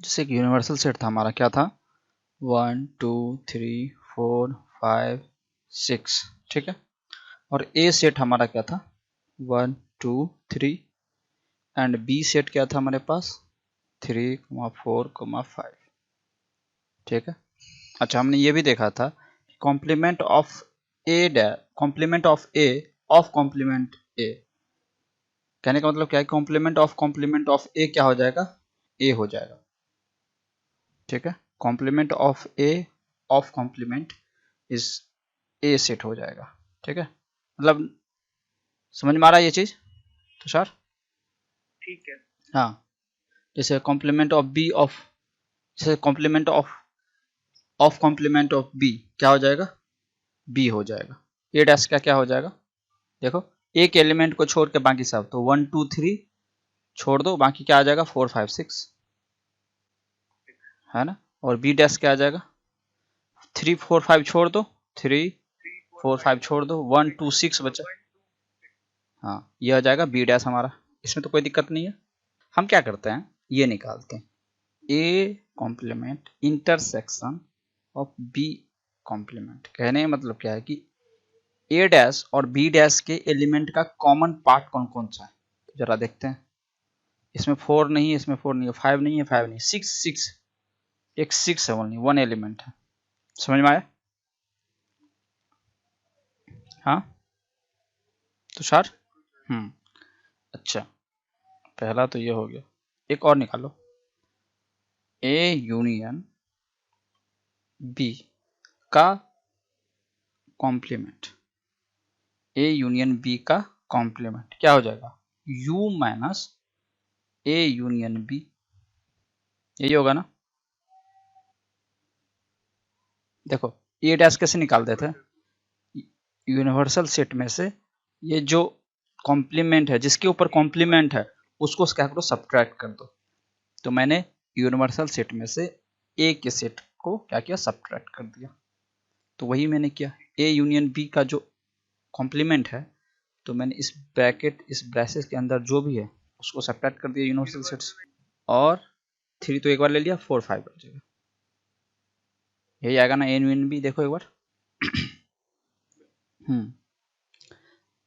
जैसे कि universal set था हमारा, क्या था 1 2 3 4 5 6, ठीक है। और ए सेट हमारा क्या था 1 2 3, एंड बी सेट क्या था हमारे पास 3 4 5, ठीक है। अच्छा, हमने ये भी देखा था complement of A, complement of A of complement A, कहने का मतलब क्या है, कॉम्प्लीमेंट ऑफ ए क्या हो जाएगा, ए हो जाएगा, ठीक है। Complement of A of complement is A set हो जाएगा, ठीक है। मतलब समझ में आ रहा है ये चीज तुषार? ठीक है। हाँ, जैसे कॉम्प्लीमेंट ऑफ बी ऑफ, जैसे complement of complement of B क्या हो जाएगा, बी हो जाएगा। ए डैश का क्या हो जाएगा, देखो एक एलिमेंट को छोड़ के बाकी सब, तो 1 2 3 छोड़ दो, बाकी क्या आ जाएगा 4 5 6, है ना। और बी डैश क्या आ जाएगा 3 4 5 छोड़ दो, 3 3 4 4 5 5 छोड़ दो, 1 2 6 और बचा। 1 हाँ, ये आ जाएगा बी डैश हमारा, इसमें तो कोई दिक्कत नहीं है। हम क्या करते हैं, ये निकालते हैं A complement intersection of B complement. कहने का मतलब क्या है कि ए डैश और बी डैश के एलिमेंट का कॉमन पार्ट कौन कौन सा है, जरा देखते हैं। इसमें 4 नहीं है, इसमें 4 नहीं है, 5 नहीं है, 5 नहीं, 6 6, एक 6 है, ओनली 1 एलिमेंट है। समझ में आया? हाँ तुषार? अच्छा, पहला तो ये हो गया, एक और निकालो, ए यूनियन बी का कॉम्प्लीमेंट, ए यूनियन बी का कॉम्प्लीमेंट क्या हो जाएगा, u minus A union B, यही होगा ना। देखो ए डैश कैसे निकालते थे, यूनिवर्सल सेट में से ये जो कॉम्प्लीमेंट है, जिसके ऊपर कॉम्प्लीमेंट है उसको क्या करो, सब्ट्रैक्ट कर दो। तो मैंने यूनिवर्सल सेट में से ए के सेट को क्या किया, सब्ट्रैक्ट कर दिया। तो वही मैंने किया, ए यूनियन बी का जो कॉम्प्लीमेंट है, तो मैंने इस ब्रैकेट, इस ब्रैसेस के अंदर जो भी है उसको सब्ट्रैक्ट कर दिया यूनिवर्सल सेट से। और 3 तो एक बार ले लिया, 4 5 बचेगा, यही आएगा ना ए यूनियन बी। देखो एक बार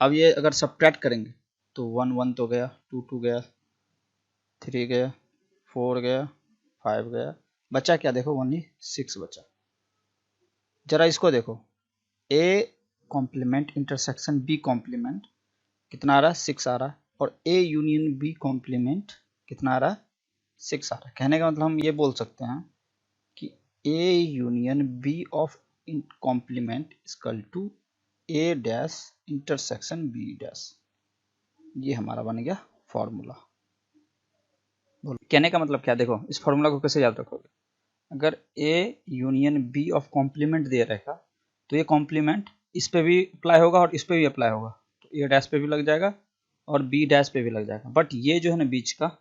अब ये अगर सब्ट्रैक्ट करेंगे तो 1 1 तो गया, 2 2 गया, 3 गया, 4 गया, 5 गया, बचा क्या, देखो ओनली 6 बचा। जरा इसको देखो, A complement intersection B complement कितना आ रहा है, 6 आ रहा है, और ए यूनियन बी कॉम्प्लीमेंट कितना आ रहा है, 6 आ रहा है। कहने का मतलब हम ये बोल सकते हैं कि A union B of complement equal to A dash intersection B dash, ये हमारा बन गया फॉर्मूला। कहने का मतलब क्या, देखो इस फॉर्मूला को कैसे याद रखोगे, अगर A union B of complement दे रहेगा तो ये कॉम्प्लीमेंट इस पे भी अप्लाई होगा और इस पे भी अप्लाई होगा, तो ए डैश पे भी लग जाएगा और बी डैश पे भी लग जाएगा। बट ये जो है ना बीच का,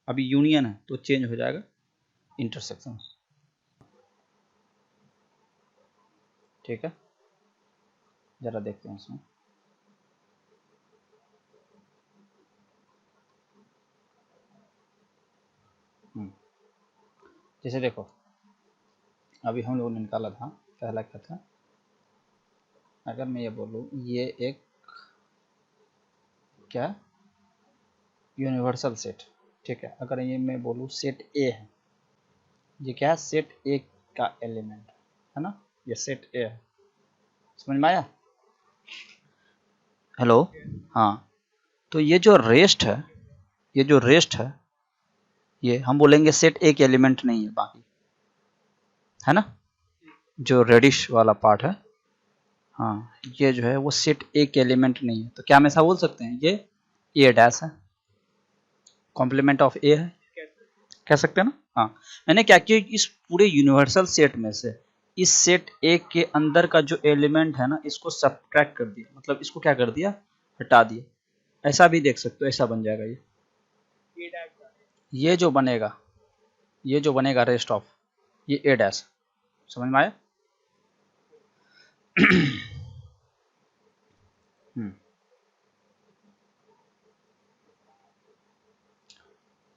अभी यूनियन है तो चेंज हो जाएगा इंटरसेक्शन, ठीक है। जरा देखते हैं इसमें, जैसे देखो अभी हम लोगों ने निकाला था, पहला क्या था, अगर मैं ये बोलूँ ये एक क्या यूनिवर्सल सेट, ठीक है। अगर ये मैं बोलूँ सेट ए है, ये क्या है, सेट ए का एलिमेंट है ना, ये सेट ए है। समझ में आया? हेलो? हाँ, तो ये जो रेस्ट है, ये जो रेस्ट है, ये हम बोलेंगे सेट ए के एलिमेंट नहीं है बाकी, है ना, जो रेडिश वाला पार्ट है, हाँ ये जो है वो सेट ए के एलिमेंट नहीं है। तो क्या हम ऐसा बोल सकते हैं ये ए डैश है, कॉम्प्लीमेंट ऑफ ए है, कह सकते हैं ना। हाँ, मैंने क्या किया, इस पूरे यूनिवर्सल सेट में से इस सेट ए के अंदर का जो एलिमेंट है ना, इसको सब्ट्रैक्ट कर दिया, मतलब इसको क्या कर दिया, हटा दिया। ऐसा भी देख सकते हो, ऐसा बन जाएगा ये जो बनेगा, ये जो बनेगा रेस्ट ऑफ, ये ए डैश। समझ में आया?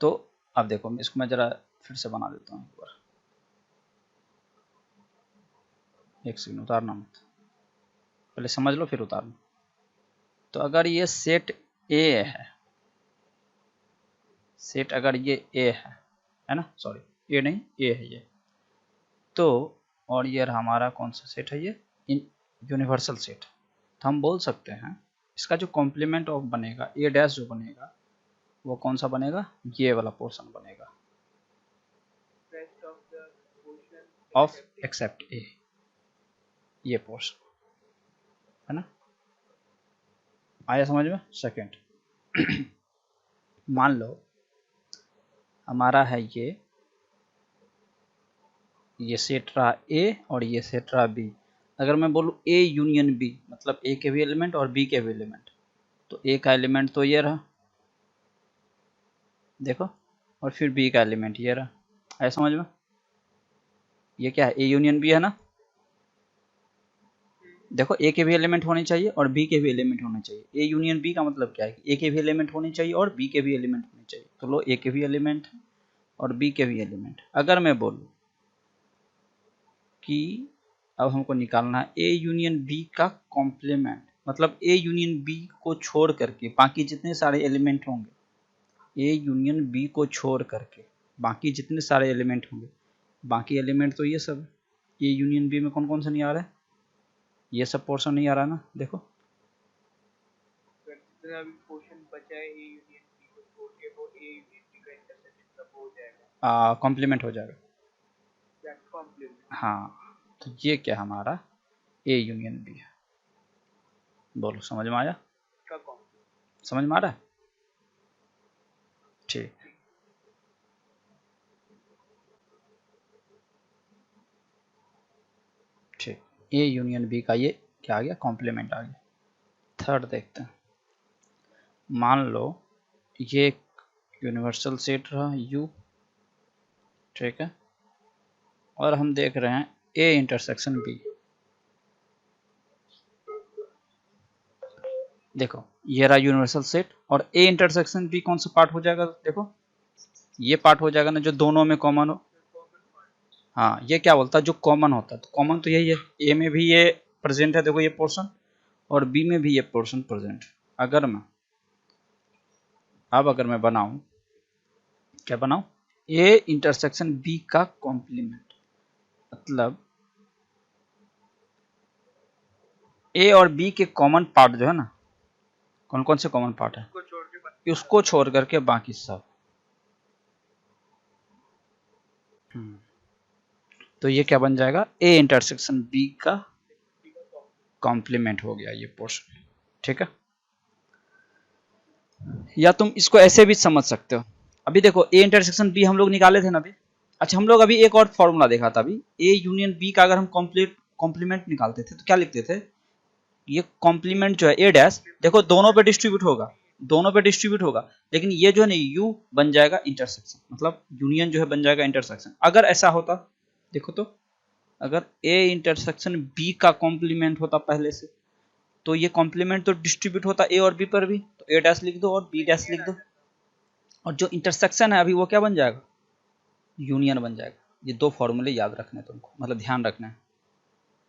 तो अब देखो इसको मैं जरा फिर से बना देता हूँ एक बार, एक सेकंड, उतारना मत, पहले समझ लो फिर उतारना। तो अगर ये सेट ए है, सेट अगर ये ए है ना, सॉरी ए नहीं, ए है ये, तो और ये हमारा कौन सा सेट है, ये यूनिवर्सल सेट। तो हम बोल सकते हैं इसका जो कॉम्प्लीमेंट ऑफ बनेगा, ए डैश जो बनेगा वो कौन सा बनेगा, ये वाला पोर्शन बनेगा, ऑफ एक्सेप्ट ए, ये पोर्शन है ना। आया समझ में। सेकंड, मान लो हमारा है ये सेट रहा ए और ये सेट रहा बी। अगर मैं बोलूँ ए यूनियन बी, मतलब ए के भी एलिमेंट और बी के भी एलिमेंट, तो ए का एलिमेंट तो ये रहा, देखो, और फिर बी का एलिमेंट ये रहा। आया समझ में। ये क्या है, ए यूनियन बी है ना। देखो ए के भी एलिमेंट होने चाहिए और बी के भी एलिमेंट होने चाहिए। ए यूनियन बी का मतलब क्या है, ए के भी एलिमेंट होने चाहिए और बी के भी एलिमेंट होने चाहिए। तो लो, ए के भी एलिमेंट है और बी के भी एलिमेंट। अगर मैं बोलूँ कि अब हमको निकालना है ए यूनियन बी का कॉम्प्लीमेंट, मतलब ए यूनियन बी को छोड़ करके बाकी जितने सारे एलिमेंट होंगे, ए यूनियन बी को छोड़ करके बाकी जितने सारे एलिमेंट होंगे, बाकी एलिमेंट तो ये सब है। ए यूनियन बी में कौन कौन सा नहीं आ रहा है, ये सब पोर्शन नहीं आ रहा ना, देखो जितना भी पोर्शन बचा है ए यूनियन बी को छोड़ के, वो ए यूनियन बी का इंटरसेक्शन सब हो जाएगा, कॉम्प्लीमेंट हो जाएगा। कॉम्प्लीमेंट। हाँ, तो ये क्या हमारा ए यूनियन बी है। बोलो समझ में आया, का कॉम्प्लीमेंट समझ में आ रहा है। ठीक, ठीक, ए यूनियन बी का ये क्या आ गया, कॉम्प्लीमेंट आ गया। थर्ड देखते हैं, मान लो ये यूनिवर्सल सेट रहा यू, ठीक है, और हम देख रहे हैं ए इंटरसेक्शन बी। देखो ये रहा यूनिवर्सल सेट, और ए इंटरसेक्शन बी कौन सा पार्ट हो जाएगा, देखो ये पार्ट हो जाएगा ना जो दोनों में कॉमन हो। हाँ, ये क्या बोलता है, जो कॉमन होता है, तो कॉमन तो यही है, ए में भी ये प्रेजेंट है, देखो ये पोर्शन, और बी में भी ये पोर्शन प्रेजेंट। अगर मैं बनाऊं, क्या बनाऊं, ए इंटरसेक्शन बी का कॉम्प्लीमेंट, मतलब ए और बी के कॉमन पार्ट जो है ना, कौन कौन से कॉमन पार्ट है, उसको छोड़ करके बाकी सब। तो ये क्या बन जाएगा, ए इंटरसेक्शन बी का कॉम्प्लीमेंट हो गया ये पोर्शन, ठीक है। या तुम इसको ऐसे भी समझ सकते हो, अभी देखो ए इंटरसेक्शन बी हम लोग निकाले थे ना अभी। अच्छा, हम लोग अभी एक और फॉर्मूला देखा था अभी, ए यूनियन बी का अगर हम कॉम्प्लीमेंट निकालते थे तो क्या लिखते थे, ये कॉम्प्लीमेंट जो है ए डैश, देखो दोनों पे डिस्ट्रीब्यूट होगा, दोनों पे डिस्ट्रीब्यूट होगा, लेकिन ये जो है ना यू बन जाएगा इंटरसेक्शन, मतलब यूनियन जो है बन जाएगा इंटरसेक्शन। अगर ऐसा होता, देखो तो, अगर ए इंटरसेक्शन बी का कॉम्प्लीमेंट होता पहले से, तो ये कॉम्प्लीमेंट तो डिस्ट्रीब्यूट होता ए और बी पर भी, तो ए डैश लिख दो और बी डैश लिख दो, और जो इंटरसेक्शन है अभी वो क्या बन जाएगा, यूनियन बन जाएगा। ये दो फॉर्मूले याद रखने तुमको, मतलब ध्यान रखना है,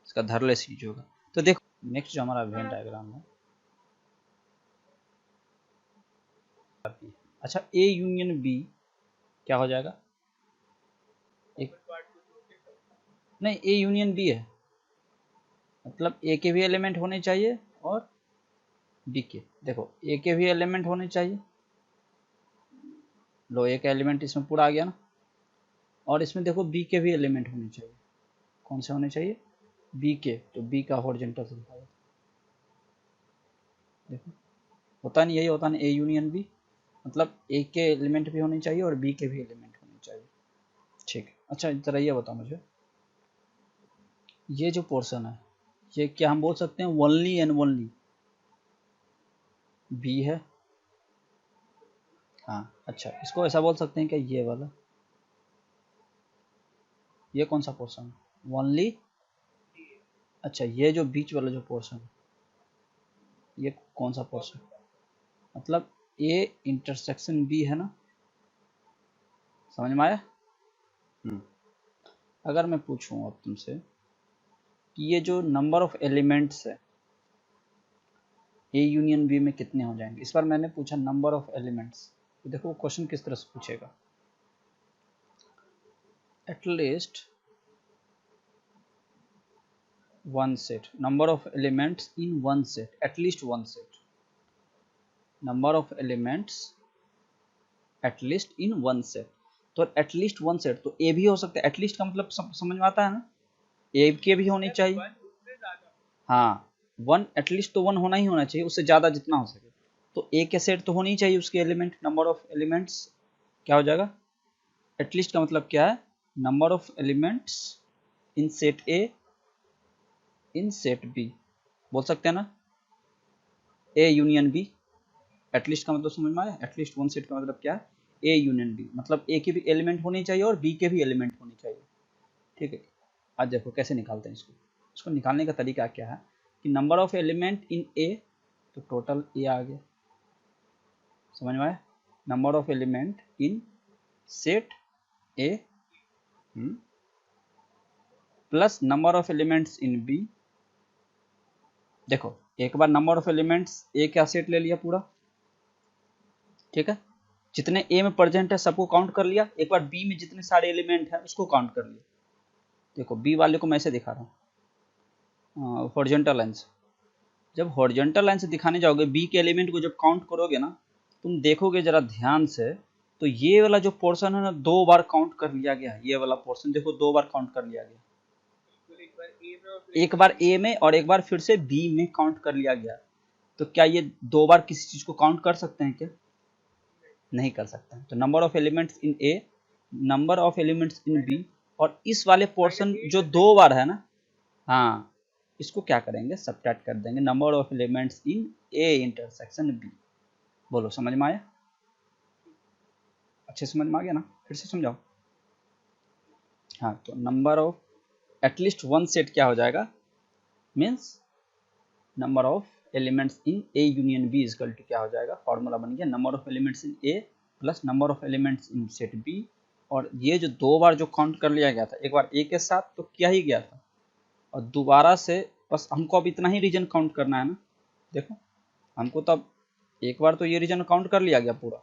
इसका धरलेस यूज होगा। तो देखो नेक्स्ट जो हमारा वेन डायग्राम है, अच्छा ए यूनियन बी क्या हो जाएगा, एक नहीं, ए यूनियन बी है, मतलब ए के भी एलिमेंट होने चाहिए और बी के, देखो ए के भी एलिमेंट होने चाहिए, लो ए का एलिमेंट इसमें पूरा आ गया ना, और इसमें देखो बी के भी एलिमेंट होने चाहिए। कौन से होने चाहिए, बी के, तो बी का हॉरिजॉन्टल से दिखाया, देखो होता नहीं, यही होता नहीं, ए यूनियन बी, मतलब ए के एलिमेंट भी होने चाहिए और बी के भी एलिमेंट होने चाहिए, ठीक है। अच्छा जरा ये बताओ मुझे, ये जो पोर्शन है ये क्या हम बोल सकते हैं ओनली एंड ओनली बी है, हाँ अच्छा, इसको ऐसा बोल सकते हैं क्या, ये वाला, ये कौन सा पोर्शन है, ओनली, अच्छा ये जो बीच वाला जो पोर्शन है ये कौन सा पोर्शन, मतलब ए इंटरसेक्शन बी है ना, समझ में आया। अगर मैं पूछूं अब तुमसे कि ये जो नंबर ऑफ एलिमेंट्स है ए यूनियन बी में कितने हो जाएंगे, इस बार मैंने पूछा नंबर ऑफ एलिमेंट्स, तो देखो क्वेश्चन किस तरह से पूछेगा, at least one set, number of elements in one set, at least one set, number of elements at least in one set, तो एटलीस्ट वन सेट तो ए भी हो सकता है, एटलीस्ट का मतलब समझ में आता है ना, ए के भी होनी चाहिए, हाँ वन, एटलीस्ट तो वन होना ही होना चाहिए, उससे ज़्यादा जितना हो सके, तो ए के सेट तो होनी ही चाहिए उसके एलिमेंट, नंबर ऑफ एलिमेंट्स क्या हो जाएगा, एटलीस्ट का मतलब क्या है, number of elements in set A in set B, बोल सकते हैं ना, ए यूनियन बी, एटलीस्ट का मतलब समझ में आया, एटलीस्ट वन सेट का मतलब क्या है, ए यूनियन बी, मतलब ए के भी एलिमेंट होने चाहिए और बी के भी एलिमेंट होने चाहिए, ठीक है। आज देखो कैसे निकालते हैं इसको, इसको निकालने का तरीका क्या है कि number of element in A, तो टोटल ए आ गया, समझ में आया, number of element in set A plus number of elements in B, देखो एक बार नंबर ऑफ एलिमेंट्स ए का सेट ले लिया पूरा, ठीक है, जितने ए में प्रेजेंट है सबको काउंट कर लिया, एक बार बी में जितने सारे एलिमेंट है उसको काउंट कर लिया, देखो बी वाले को मैं ऐसे दिखा रहा हूँ हॉरिजॉन्टल लाइन से, जब हॉरिजॉन्टल लाइन से दिखाने जाओगे बी के एलिमेंट को जब काउंट करोगे ना, तुम देखोगे जरा ध्यान से, तो ये वाला जो पोर्शन है ना दो बार काउंट कर लिया गया, ये वाला पोर्शन देखो दो बार काउंट कर लिया गया, एक बार ए में और एक बार फिर से बी में काउंट कर लिया गया, तो क्या ये दो बार किसी चीज को काउंट कर सकते हैं क्या, नहीं कर सकते हैं, तो number of elements in A, number of elements in B, और इस वाले पोर्शन जो दो बार है ना, हाँ इसको क्या करेंगे सब्ट्रैक्ट कर देंगे, number of elements in A intersection B, बोलो समझ में आया, अच्छे समझ में आ गया ना, फिर से समझाओ, हाँ तो number of at least one set क्या हो जाएगा, means number of elements in A union B is equal to क्या हो जाएगा, फॉर्मूला बन गया number of elements in A plus number of elements in set B, और ये जो दो बार जो काउंट कर लिया गया था, एक बार ए के साथ तो क्या ही गया था, और दोबारा से बस हमको अब इतना ही रीजन काउंट करना है ना, देखो हमको तो अब एक बार तो ये रीजन काउंट कर लिया गया पूरा,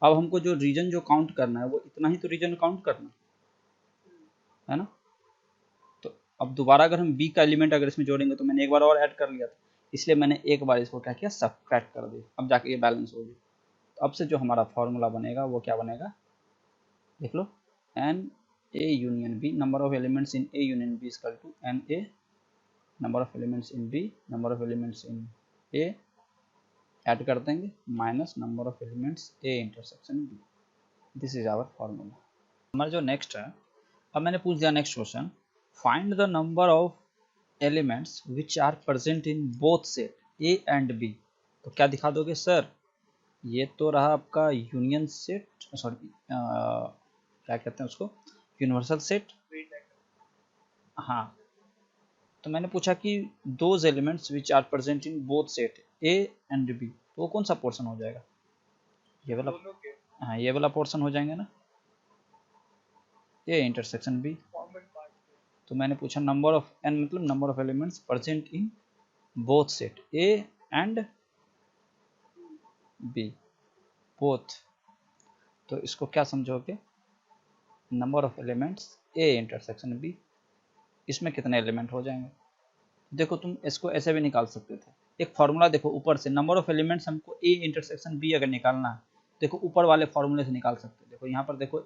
अब हमको जो रीजन जो काउंट करना है वो इतना ही तो रीजन काउंट करना है ना, तो अब दोबारा अगर हम बी का एलिमेंट अगर इसमें जोड़ेंगे, तो मैंने एक बार और ऐड कर लिया था, इसलिए मैंने एक बार इसको क्या किया सब्ट्रैक्ट कर दिया, अब जाके ये बैलेंस होगी, तो अब से जो हमारा फॉर्मूला बनेगा वो क्या बनेगा, देख लो, N A union B, number of elements in A union B equal to N A, number of elements in B, number of elements in A add कर देंगे, minus number of elements A intersection B, this is our formula. हमारा जो next है, अब मैंने पूछ दिया next question, find the number of elements which are present in both set A and B, तो क्या दिखा दोगे सर, ये तो रहा आपका यूनियन सेट, सॉरी क्या कहते हैं उसको, यूनिवर्सल सेट, हाँ तो मैंने पूछा कि those elements which are present in both set A and B, तो वो कौन सा पोर्शन हो जाएगा, ये वाला, हाँ ये वाला पोर्शन हो जाएंगे ना, ए इंटरसेक्शन बी, तो मैंने पूछा नंबर ऑफ एन मतलब number of elements present in both set A and B, both, तो इसको क्या समझोगे, number of elements A intersection B, इसमें कितने एलिमेंट हो जाएंगे, देखो तुम इसको ऐसे भी निकाल सकते थे, एक फॉर्मूला देखो ऊपर से, नंबर ऑफ एलिमेंट्स हमको ए इंटरसेक्शन बी अगर निकालना है, देखो ऊपर वाले फॉर्मूले से निकाल सकते हो, देखो यहाँ पर देखो,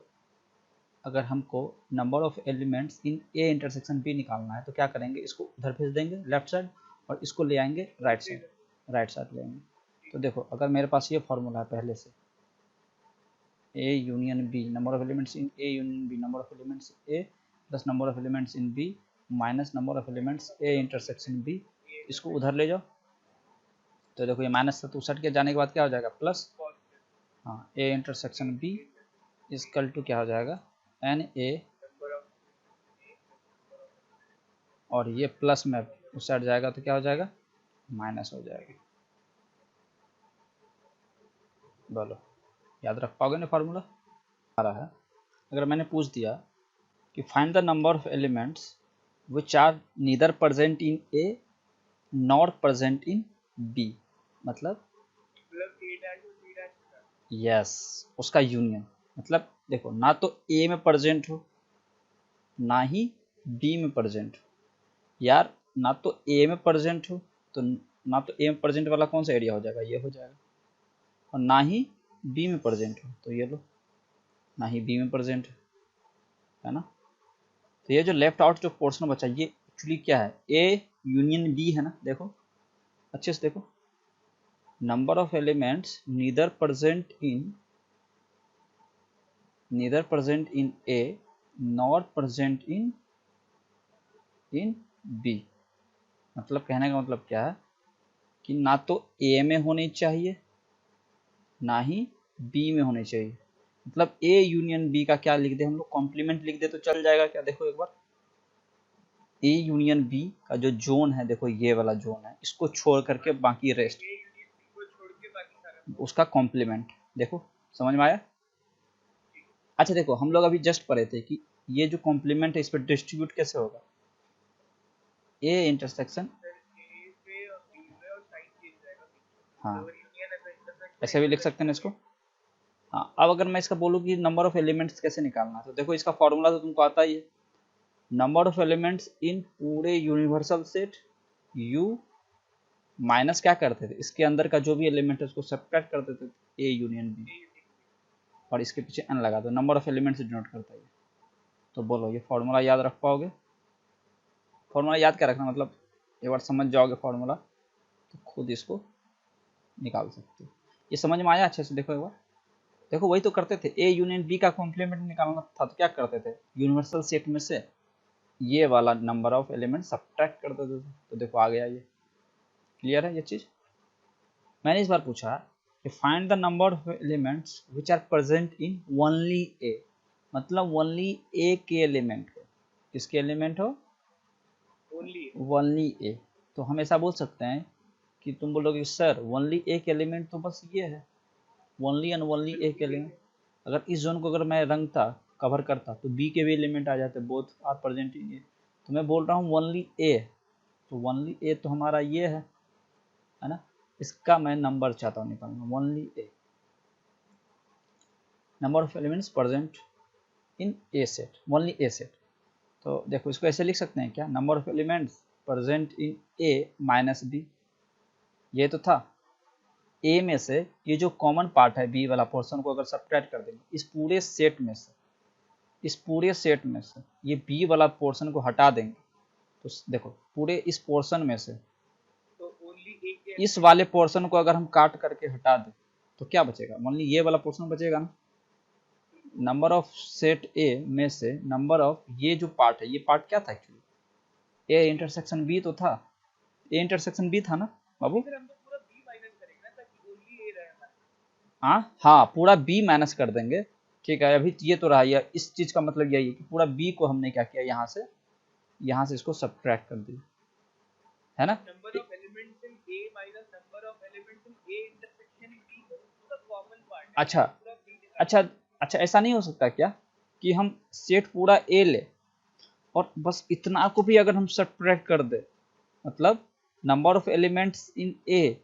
अगर हमको number of elements in A intersection B निकालना है तो क्या करेंगे, इसको उधर भेज देंगे लेफ्ट साइड, और इसको ले आएंगे राइट साइड, राइट साइड ले आएंगे, तो देखो अगर मेरे पास ये फॉर्मूला है पहले से, A union B, number of elements in A union B, number of elements A plus number of elements in B minus number of elements A intersection B, इसको उधर ले जाओ, तो देखो ये माइनस तो उस के जाने के बाद क्या हो जाएगा प्लस, हाँ A intersection B is equal to क्या हो जाएगा एन ए, और ये प्लस में उस साइड जाएगा तो क्या हो जाएगा माइनस हो जाएगा, बोलो याद रख पाओगे ना फॉर्मूला आ रहा है, अगर मैंने पूछ दिया कि find the number of elements which are neither present in A nor present in B, मतलब A dash और B dash का। यस, उसका यूनियन। मतलब देखो, ना तो ए में प्रेजेंट हो ना ही बी में प्रेजेंट हो। यार ना तो ए में प्रेजेंट हो तो ना तो ए में प्रेजेंट वाला कौन सा एरिया हो जाएगा, ये हो जाएगा, और ना ही बी में प्रेजेंट हो तो ये लो, ना ही बी में प्रेजेंट है ना। तो ये जो लेफ्ट आउट जो पोर्शन बचा ये एक्चुअली क्या है, ए यूनियन बी है ना। देखो अच्छे से देखो, number of elements neither present in A nor present in B. मतलब कहने का मतलब क्या है कि ना तो ए में होनी चाहिए ना ही बी में होनी चाहिए। मतलब ए यूनियन बी का क्या लिख दे हम लोग, कॉम्प्लीमेंट लिख दे तो चल जाएगा क्या। देखो एक बार, ए यूनियन बी का जो जोन है, देखो ये वाला जोन है, इसको छोड़ करके बाकी रेस्ट A union B को छोड़ के बाकी सारा। उसका कॉम्प्लीमेंट। देखो समझ में आया। अच्छा देखो, हम लोग अभी जस्ट पढ़े थे कि ये जो कॉम्प्लीमेंट है इस पर डिस्ट्रीब्यूट कैसे होगा, ए इंटरसेक्शन, सर A पे और B पे और साइन चेंज जाएगा B। हाँ अगर यूनियन है तो इंटरसेक्शन। ऐसे भी लिख सकते हैं इसको। हाँ, अब अगर मैं इसका बोलूँ कि नंबर ऑफ एलिमेंट्स कैसे निकालना है, तो देखो इसका फॉर्मूला तो तुमको आता ही है। नंबर ऑफ एलिमेंट्स इन पूरे यूनिवर्सल सेट यू माइनस क्या करते थे, इसके अंदर का जो भी एलिमेंट है उसको सब्ट्रैक्ट करते थे, ए यूनियन बी, और इसके पीछे एन लगा दो, नंबर ऑफ एलिमेंट्स से डिनोट करता है। तो बोलो ये फॉर्मूला याद रख पाओगे। फॉर्मूला याद क्या रखना, मतलब एक बार समझ जाओगे फॉर्मूला तो खुद इसको निकाल सकते हो। ये समझ में आया अच्छे से। देखो एक बार, देखो वही तो करते थे, ए यूनियन बी का कॉम्प्लीमेंट निकालना था तो क्या करते थे, यूनिवर्सल सेट में से ये वाला नंबर ऑफ एलिमेंट सब्ट्रैक्ट कर देते थे। तो देखो आ गया ये, क्लियर है ये चीज। मैंने इस बार पूछा कि find the number of elements which are present in only A, मतलब ओनली ए के एलिमेंट हो, किसके एलिमेंट हो, ओनली ए। तो हम ऐसा बोल सकते हैं कि तुम बोलोगे सर ओनली एक एलिमेंट तो बस ये है, ओनली एंड ओनली एक एलिमेंट। अगर इस जोन को अगर मैं रंगता, कवर करता, तो बी के भी एलिमेंट आ जाते, both are present in A. तो मैं बोल रहा हूँ ओनली ए, तो ओनली ए तो हमारा ये है ना। इसका मैं नंबर चाहता हूँ निकालना, only A, number of elements present in A set, only A set. तो देखो इसको ऐसे लिख सकते हैं क्या, number of elements present in A minus B. ये तो था ए में से, ये जो कॉमन पार्ट है बी वाला पोर्शन को अगर सब्ट्रैक्ट कर देंगे इस पूरे सेट में से, इस पूरे सेट में से ये बी वाला पोर्शन को हटा देंगे, तो देखो पूरे इस पोर्शन में से तो ओनली एक इस वाले पोर्शन को अगर हम काट करके हटा दें तो क्या बचेगा, ओनली ये वाला पोर्शन बचेगा ना। नंबर ऑफ सेट ए में से नंबर ऑफ ये जो पार्ट है, ये पार्ट क्या था एक्चुअली, ए इंटरसेक्शन बी तो था, ए इंटरसेक्शन बी था ना बाबू। फिर हम तो पूरा B माइनस करेंगे ना ताकि ओनली A रहे हमारा। हाँ हाँ, पूरा बी माइनस कर देंगे। ठीक है, अभी ये तो रहा, ये इस चीज का मतलब यही है कि पूरा बी को हमने क्या किया, यहाँ से इसको सब्ट्रैक्ट कर दिया, है ना। Number of elements in A minus number of elements in A intersection B तो उसका कॉमन पार्ट है। अच्छा पूरा B निकाल। अच्छा अच्छा, ऐसा नहीं हो सकता क्या कि हम सेट पूरा ए ले और बस इतना को भी अगर हम सब्ट्रैक्ट कर दे, मतलब नंबर ऑफ एलिमेंट्स इन ए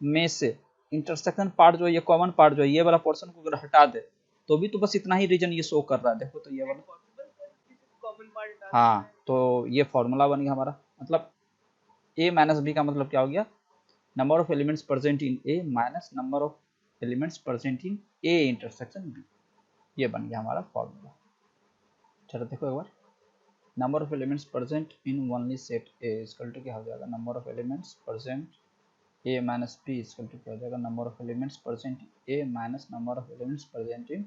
में से इंटरसेक्शन पार्ट जो है, ये कॉमन पार्ट जो है, ये वाला पोर्शन को अगर हटा दे तो भी तो बस इतना ही रीजन ये शो कर रहा है। देखो तो ये वाला, पॉसिबल सर किसी कॉमन पार्ट डाल देना हाँ है। तो ये फॉर्मूला बन गया हमारा। मतलब ए माइनस बी का मतलब क्या हो गया, number of elements present in A minus number of elements present in A intersection B, ये बन गया हमारा फॉर्मूला। चलो देखो एक बार, number of elements present in only set A equal to क्या हो जाएगा, number of elements present A minus B equal to क्या हो जाएगा, number of elements present A minus number of elements present in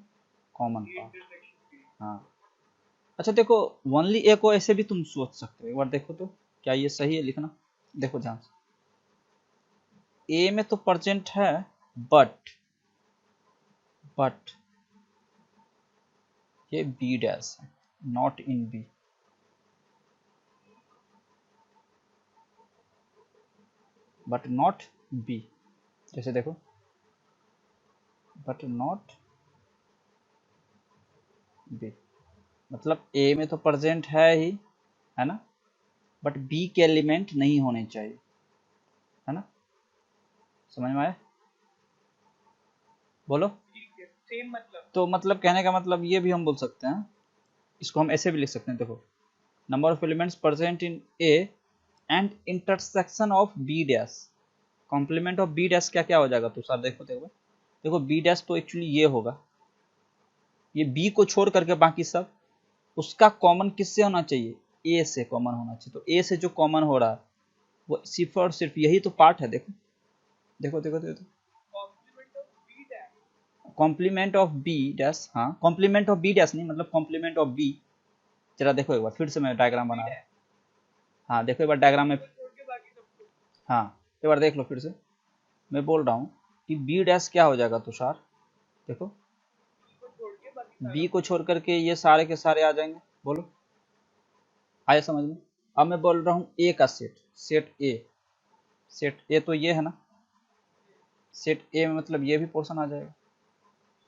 common A part. Intersection B। हाँ अच्छा देखो, only ए को ऐसे भी तुम सोच सकते हो, एक बार देखो तो क्या ये सही है लिखना। देखो ध्यान से, ए में तो प्रेजेंट है, बट ये बी डैश है, not in B. But not B, जैसे देखो, बट नॉट बी, मतलब ए में तो प्रेजेंट है ही, है ना, बट बी के एलिमेंट नहीं होने चाहिए, है ना, समझ में आया, बोलो। ठीक है, सेम मतलब। तो मतलब कहने का मतलब ये भी हम बोल सकते हैं, इसको हम ऐसे भी लिख सकते हैं, देखो, number of elements present in A and intersection of B dash, complement of B dash क्या क्या हो जाएगा, तो सर देखो देखो देखो, बी डैश तो एक्चुअली ये होगा, ये बी को छोड़ करके बाकी सब, उसका कॉमन किससे होना चाहिए, ए से कॉमन होना चाहिए, तो ए से जो कॉमन हो रहा है वो सिर्फ और सिर्फ यही तो पार्ट है, देखो देखो देखो देखो, complement of B dash. Complement of B dash, हाँ कॉम्प्लीमेंट ऑफ बी डैश नहीं, मतलब कॉम्प्लीमेंट ऑफ बी, जरा देखो एक बार फिर से मैं डायग्राम बी बना रहा हूँ, डैश हाँ देखो एक बार डायग्राम में, को छोड़ के बाकी सब कुछ। हाँ एक बार देख लो फिर से, मैं बोल रहा हूँ कि बी डैश क्या हो जाएगा तुषार, देखो बी को छोड़ के बाकी सारा बी को कुछ। छोड़ करके ये सारे के सारे आ जाएंगे, बोलो आया समझ में। अब मैं बोल रहा हूँ ए का सेट, सेट ए, सेट ए तो ये है ना, सेट ए में मतलब ये भी पोर्शन आ जाएगा,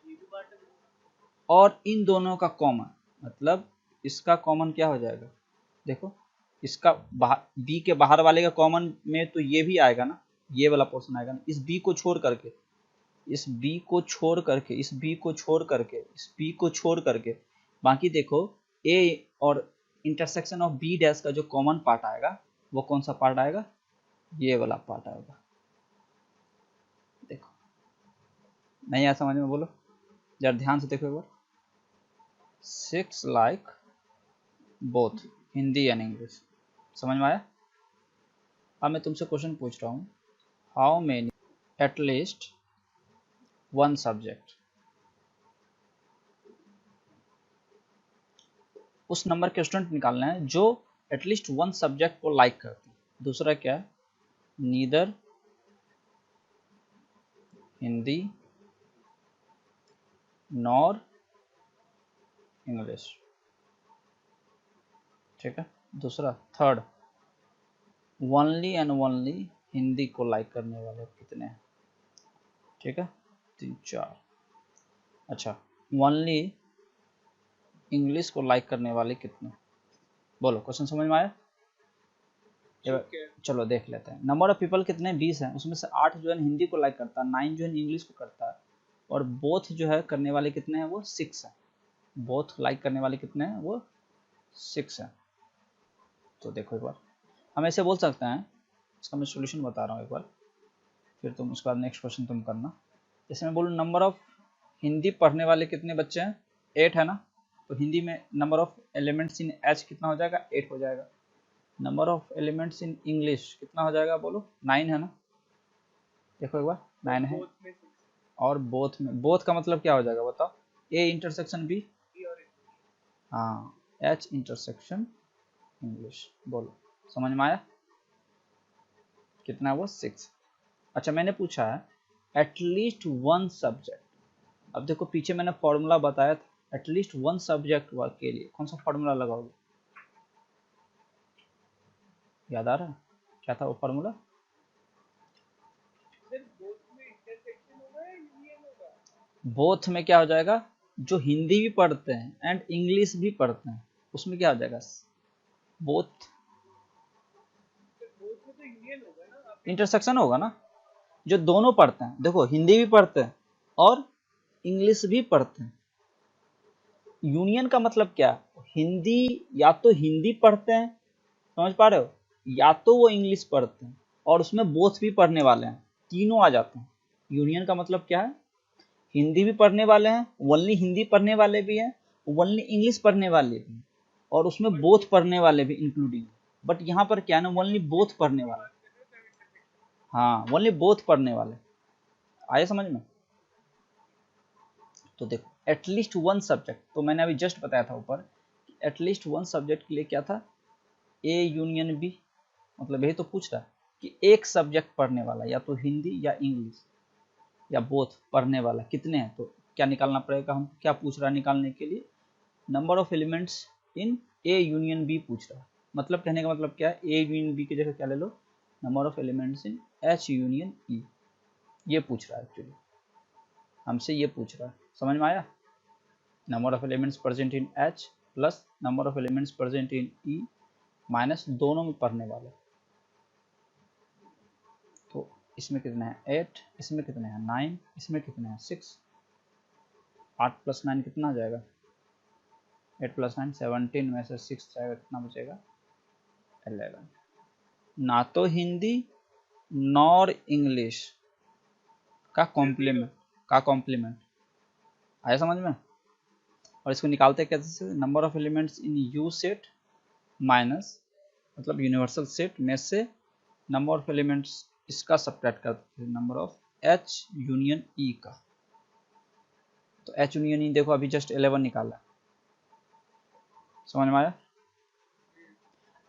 ये भी पार्ट है। और इन दोनों का कॉमन, मतलब इसका कॉमन क्या हो जाएगा, देखो इसका बी के बाहर वाले का कॉमन में तो ये भी आएगा ना, ये वाला पोर्शन आएगा ना, इस बी को छोड़ करके, इस बी को छोड़ करके, इस बी को छोड़ करके, इस बी को छोड़ करके, बाकी देखो ए और इंटरसेक्शन ऑफ बी डैश का जो कॉमन पार्ट आएगा वो कौन सा पार्ट आएगा, ये वाला पार्ट आएगा, देखो नहीं आया समझ में, बोलो जरा ध्यान से देखो एक बार, 6 like both Hindi and English, समझ में आया। अब मैं तुमसे क्वेश्चन पूछ रहा हूँ, how many at least one subject, उस नंबर के स्टूडेंट निकालना है जो एटलीस्ट वन सब्जेक्ट को लाइक करते हैं, दूसरा क्या है, नीदर हिंदी नॉर इंग्लिश, ठीक है, दूसरा third, only and only Hindi को लाइक करने वाले कितने हैं, ठीक है, 3 4, अच्छा ओनली इंग्लिश को लाइक करने वाले कितने, बोलो क्वेश्चन समझ में आया। ठीक है। चलो देख लेते हैं, नंबर ऑफ पीपल कितने 20 हैं, उसमें से 8 जो है हिंदी को लाइक करता है, 9 जो है इंग्लिश को करता है, और बोथ जो है करने वाले कितने हैं वो 6 हैं, बोथ लाइक करने वाले कितने हैं वो 6 हैं। तो देखो एक बार हम ऐसे बोल सकते हैं, इसका मैं सोल्यूशन बता रहा हूँ एक बार, फिर तुम उसके बाद नेक्स्ट क्वेश्चन तुम करना। जैसे मैं बोलूँ नंबर ऑफ हिंदी पढ़ने वाले कितने बच्चे हैं, 8 है ना, तो हिंदी में number of elements in H कितना हो जाएगा, 8 हो जाएगा, number of elements in English कितना हो जाएगा, बोलो 9 है ना, देखो एक बार 9 है, बोथ में 6 और बोथ में, बोथ का मतलब क्या हो जाएगा बताओ, ए इंटरसेक्शन बी, बी और हाँ एच इंटरसेक्शन इंग्लिश, बोलो समझ में आया, कितना है वो 6। अच्छा मैंने पूछा है एटलीस्ट वन सब्जेक्ट, अब देखो पीछे मैंने फॉर्मूला बताया था, एटलीस्ट वन सब्जेक्ट वर्क के लिए कौन सा फॉर्मूला लगाओगे, याद आ रहा है क्या था वो फॉर्मूला, सर बोथ में इंटरसेक्शन होगा या यूनियन होगा। बोथ में क्या हो जाएगा, जो हिंदी भी पढ़ते हैं एंड इंग्लिश भी पढ़ते हैं उसमें क्या हो जाएगा, बोथ सर बोथ में तो यूनियन होगा ना, आप इंटरसेक्शन होगा ना, जो दोनों पढ़ते हैं, देखो हिंदी भी पढ़ते हैं और इंग्लिश भी पढ़ते हैं, यूनियन का मतलब क्या, हिंदी या तो हिंदी पढ़ते हैं, समझ पा रहे हो, या तो वो इंग्लिश पढ़ते हैं और उसमें बोथ भी पढ़ने वाले हैं, तीनों आ जाते हैं। यूनियन का मतलब क्या है, हिंदी भी पढ़ने वाले हैं, ओनली हिंदी पढ़ने वाले भी हैं, ओनली इंग्लिश पढ़ने वाले भी हैं, और उसमें बट बोथ बोथ पढ़ने वाले भी इंक्लूडिंग, बट यहाँ पर क्या है ना, ओनली बोथ पढ़ने की वाले, बात कर रहे हो तब इंटरसेक्शन। हाँ ओनली बोथ पढ़ने वाले, आए समझ में। तो देखो एटलीस्ट वन सब्जेक्ट, तो मैंने अभी जस्ट बताया था ऊपर, एटलीस्ट वन सब्जेक्ट के लिए क्या था, ए यूनियन बी, मतलब यही तो पूछ रहा है कि एक सब्जेक्ट पढ़ने वाला या तो हिंदी या इंग्लिश या बोथ पढ़ने वाला कितने हैं, तो क्या निकालना पड़ेगा, हम क्या पूछ रहा है निकालने के लिए, number of elements in A union B पूछ रहा है, मतलब कहने का मतलब क्या है, ए यूनियन बी की जगह क्या ले लो, number of elements in H union E, ये पूछ रहा है एक्चुअली, हमसे ये पूछ रहा है, समझ में आया, number of elements present in H plus number of elements present in E minus दोनों में पढ़ने वाले। तो इसमें कितने हैं 8, इसमें कितने हैं 9, इसमें कितने हैं 6। 8 प्लस 9 कितना आ जाएगा 8 प्लस 9 17 में से 6 जाएगा, कितना बचेगा 11। ना तो हिंदी नॉर इंग्लिश का कॉम्प्लीमेंट आया समझ में। और इसको निकालते कैसे, number of elements in you set minus मतलब यूनिवर्सल सेट में से नंबर ऑफ एलिमेंट्स इसका सब्ट्रैक्ट करते हैं नंबर ऑफ एच यूनियन ई का। तो एच यूनियन ई देखो अभी जस्ट 11 निकाला, समझ में आया।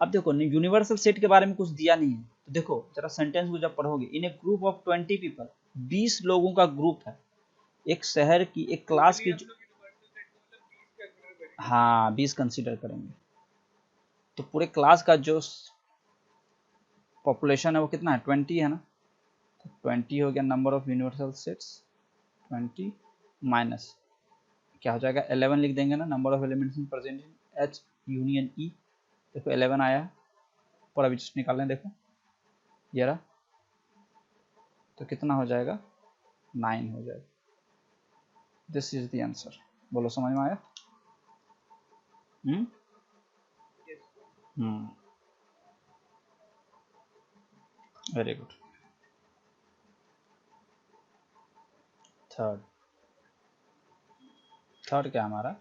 अब देखो यूनिवर्सल सेट के बारे में कुछ दिया नहीं है, तो देखो जरा सेंटेंस को जब पढ़ोगे, इन ए ग्रुप ऑफ 20 पीपल, 20 लोगों का ग्रुप है, एक शहर की एक क्लास की हाँ 20 कंसीडर करेंगे, तो पूरे क्लास का जो पॉपुलेशन है वो कितना है 20 है ना। तो 20 हो गया number of universal sets 20 minus क्या हो जाएगा 11 लिख देंगे ना, number of elements present in H union E. देखो 11 आया है, पर अभी जस्ट निकाल लें, देखो ये रहा, तो कितना हो जाएगा 9 हो जाएगा। This is the answer. बोलो समझ में आया। Very good. थर्ड क्या हमारा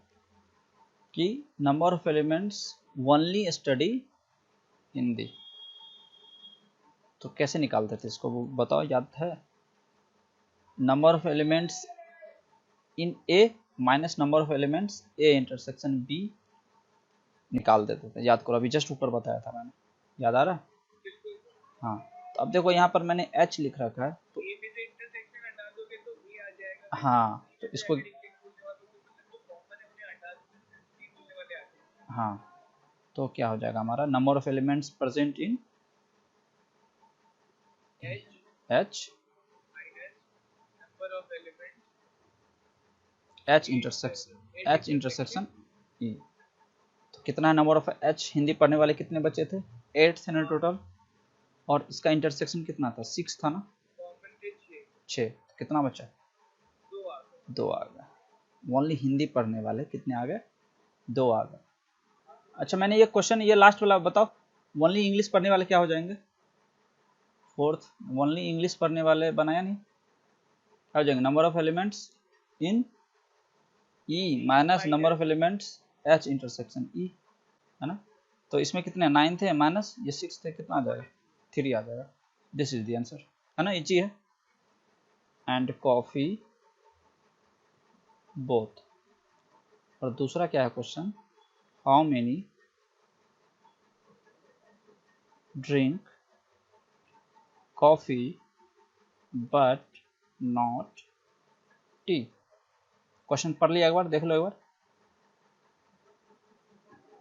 कि number of elements only study Hindi. तो कैसे निकालते थे इसको वो बताओ, याद है। Number of elements in A minus number of elements A intersection B निकाल देते थे, याद करो अभी जस्ट ऊपर बताया था मैंने, याद आ रहा। हाँ तो अब देखो यहाँ पर मैंने एच लिख रखा है, तो हाँ तो इसको हाँ तो क्या हो जाएगा हमारा number of elements present in H H intersection E. तो कितना है नंबर ऑफ एच, हिंदी पढ़ने वाले कितने बचे थे 8 थे ना टोटल, और इसका इंटरसेक्शन कितना था 6 था ना, 6, तो कितना बचा 2 आ गए। ओनली हिंदी पढ़ने वाले कितने आ गए 2 आ गए। अच्छा मैंने ये क्वेश्चन ये लास्ट वाला बताओ, ओनली इंग्लिश पढ़ने वाले क्या हो जाएंगे 4th, ओनली इंग्लिश पढ़ने वाले बनाया नहीं, क्या हो जाएंगे number of elements in E minus number of elements H intersection E, है ना। तो इसमें कितने 9 थे माइनस ये 6 थे, कितना आ जाएगा 3 आ जाएगा। दिस इज द आंसर, है ना, इजी है। And coffee both. और दूसरा क्या है question, how many drink coffee but not T. Question पढ़ लिया एक बार, देख लो एक बार।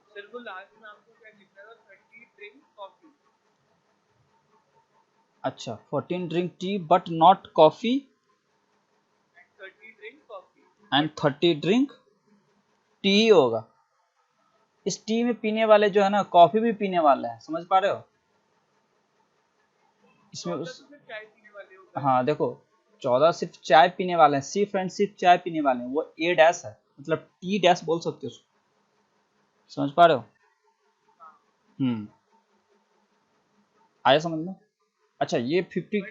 सर वो लास्ट में आपको क्या लिखना था 30 ड्रिंक कॉफी। अच्छा 14 drink tea but not coffee and 30 drink tea ही होगा। इस टी में पीने वाले जो है ना कॉफी भी पीने वाले हैं, समझ पा रहे हो इसमें उस हाँ देखो 14 सिर्फ चाय पीने वाले हैं, सिर्फ एंड सिर्फ चाय पीने वाले हैं, वो ए डैश है, मतलब टी डैश बोल सकते हो उसको, समझ पा रहे हो। आया समझ में। अच्छा ये 50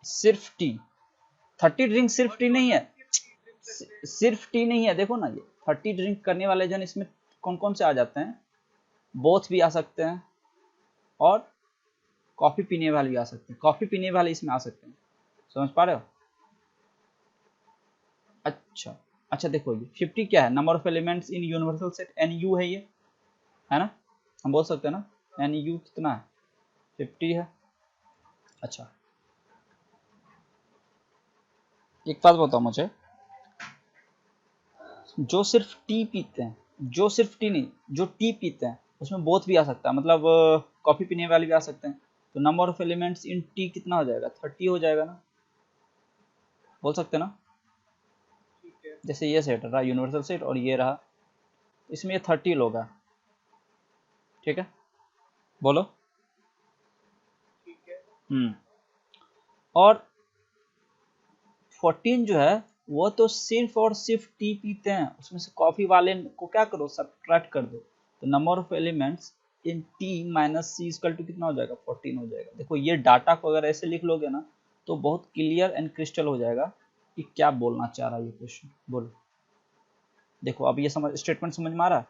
सिर्फ टी, 30 ड्रिंक सिर्फ टी नहीं है, सिर्फ टी नहीं है, देखो ना ये 30 ड्रिंक करने वाले जन इसमें कौन कौन से आ जाते हैं, बोथ भी आ सकते हैं और कॉफी पीने वाले भी आ सकते हैं, कॉफी पीने वाले इसमें आ सकते हैं, समझ पा रहे हो। अच्छा अच्छा देखो ये 50 क्या है number of elements in universal set N U है, ये है ना, हम बोल सकते हैं ना एन यू कितना है 50 है। अच्छा एक बात बताओ मुझे, जो सिर्फ टी पीते हैं, जो सिर्फ टी नहीं जो टी पीते हैं उसमें बोथ भी आ सकता है, मतलब कॉफी पीने वाले भी आ सकते हैं, तो number of elements in T कितना हो जाएगा 30 हो जाएगा ना, बोल सकते हैं ना। जैसे ये सेट रहा यूनिवर्सल सेट और ये रहा, इसमें ये 30 लोग हैं, ठीक है, बोलो। ठीक है। और 14 जो है वो तो सिर्फ और सिर्फ टी पीते हैं, उसमें से कॉफी वाले को क्या करो, सब्ट्रैक्ट कर दो, तो number of elements in T minus C equal to कितना हो जाएगा, 14 हो जाएगा। देखो ये डाटा को अगर ऐसे लिख लोगे ना तो बहुत क्लियर एंड क्रिस्टल हो जाएगा कि क्या बोलना चाह रहा है ये क्वेश्चन। बोलो, देखो अब ये समझ, स्टेटमेंट समझ में आ रहा है,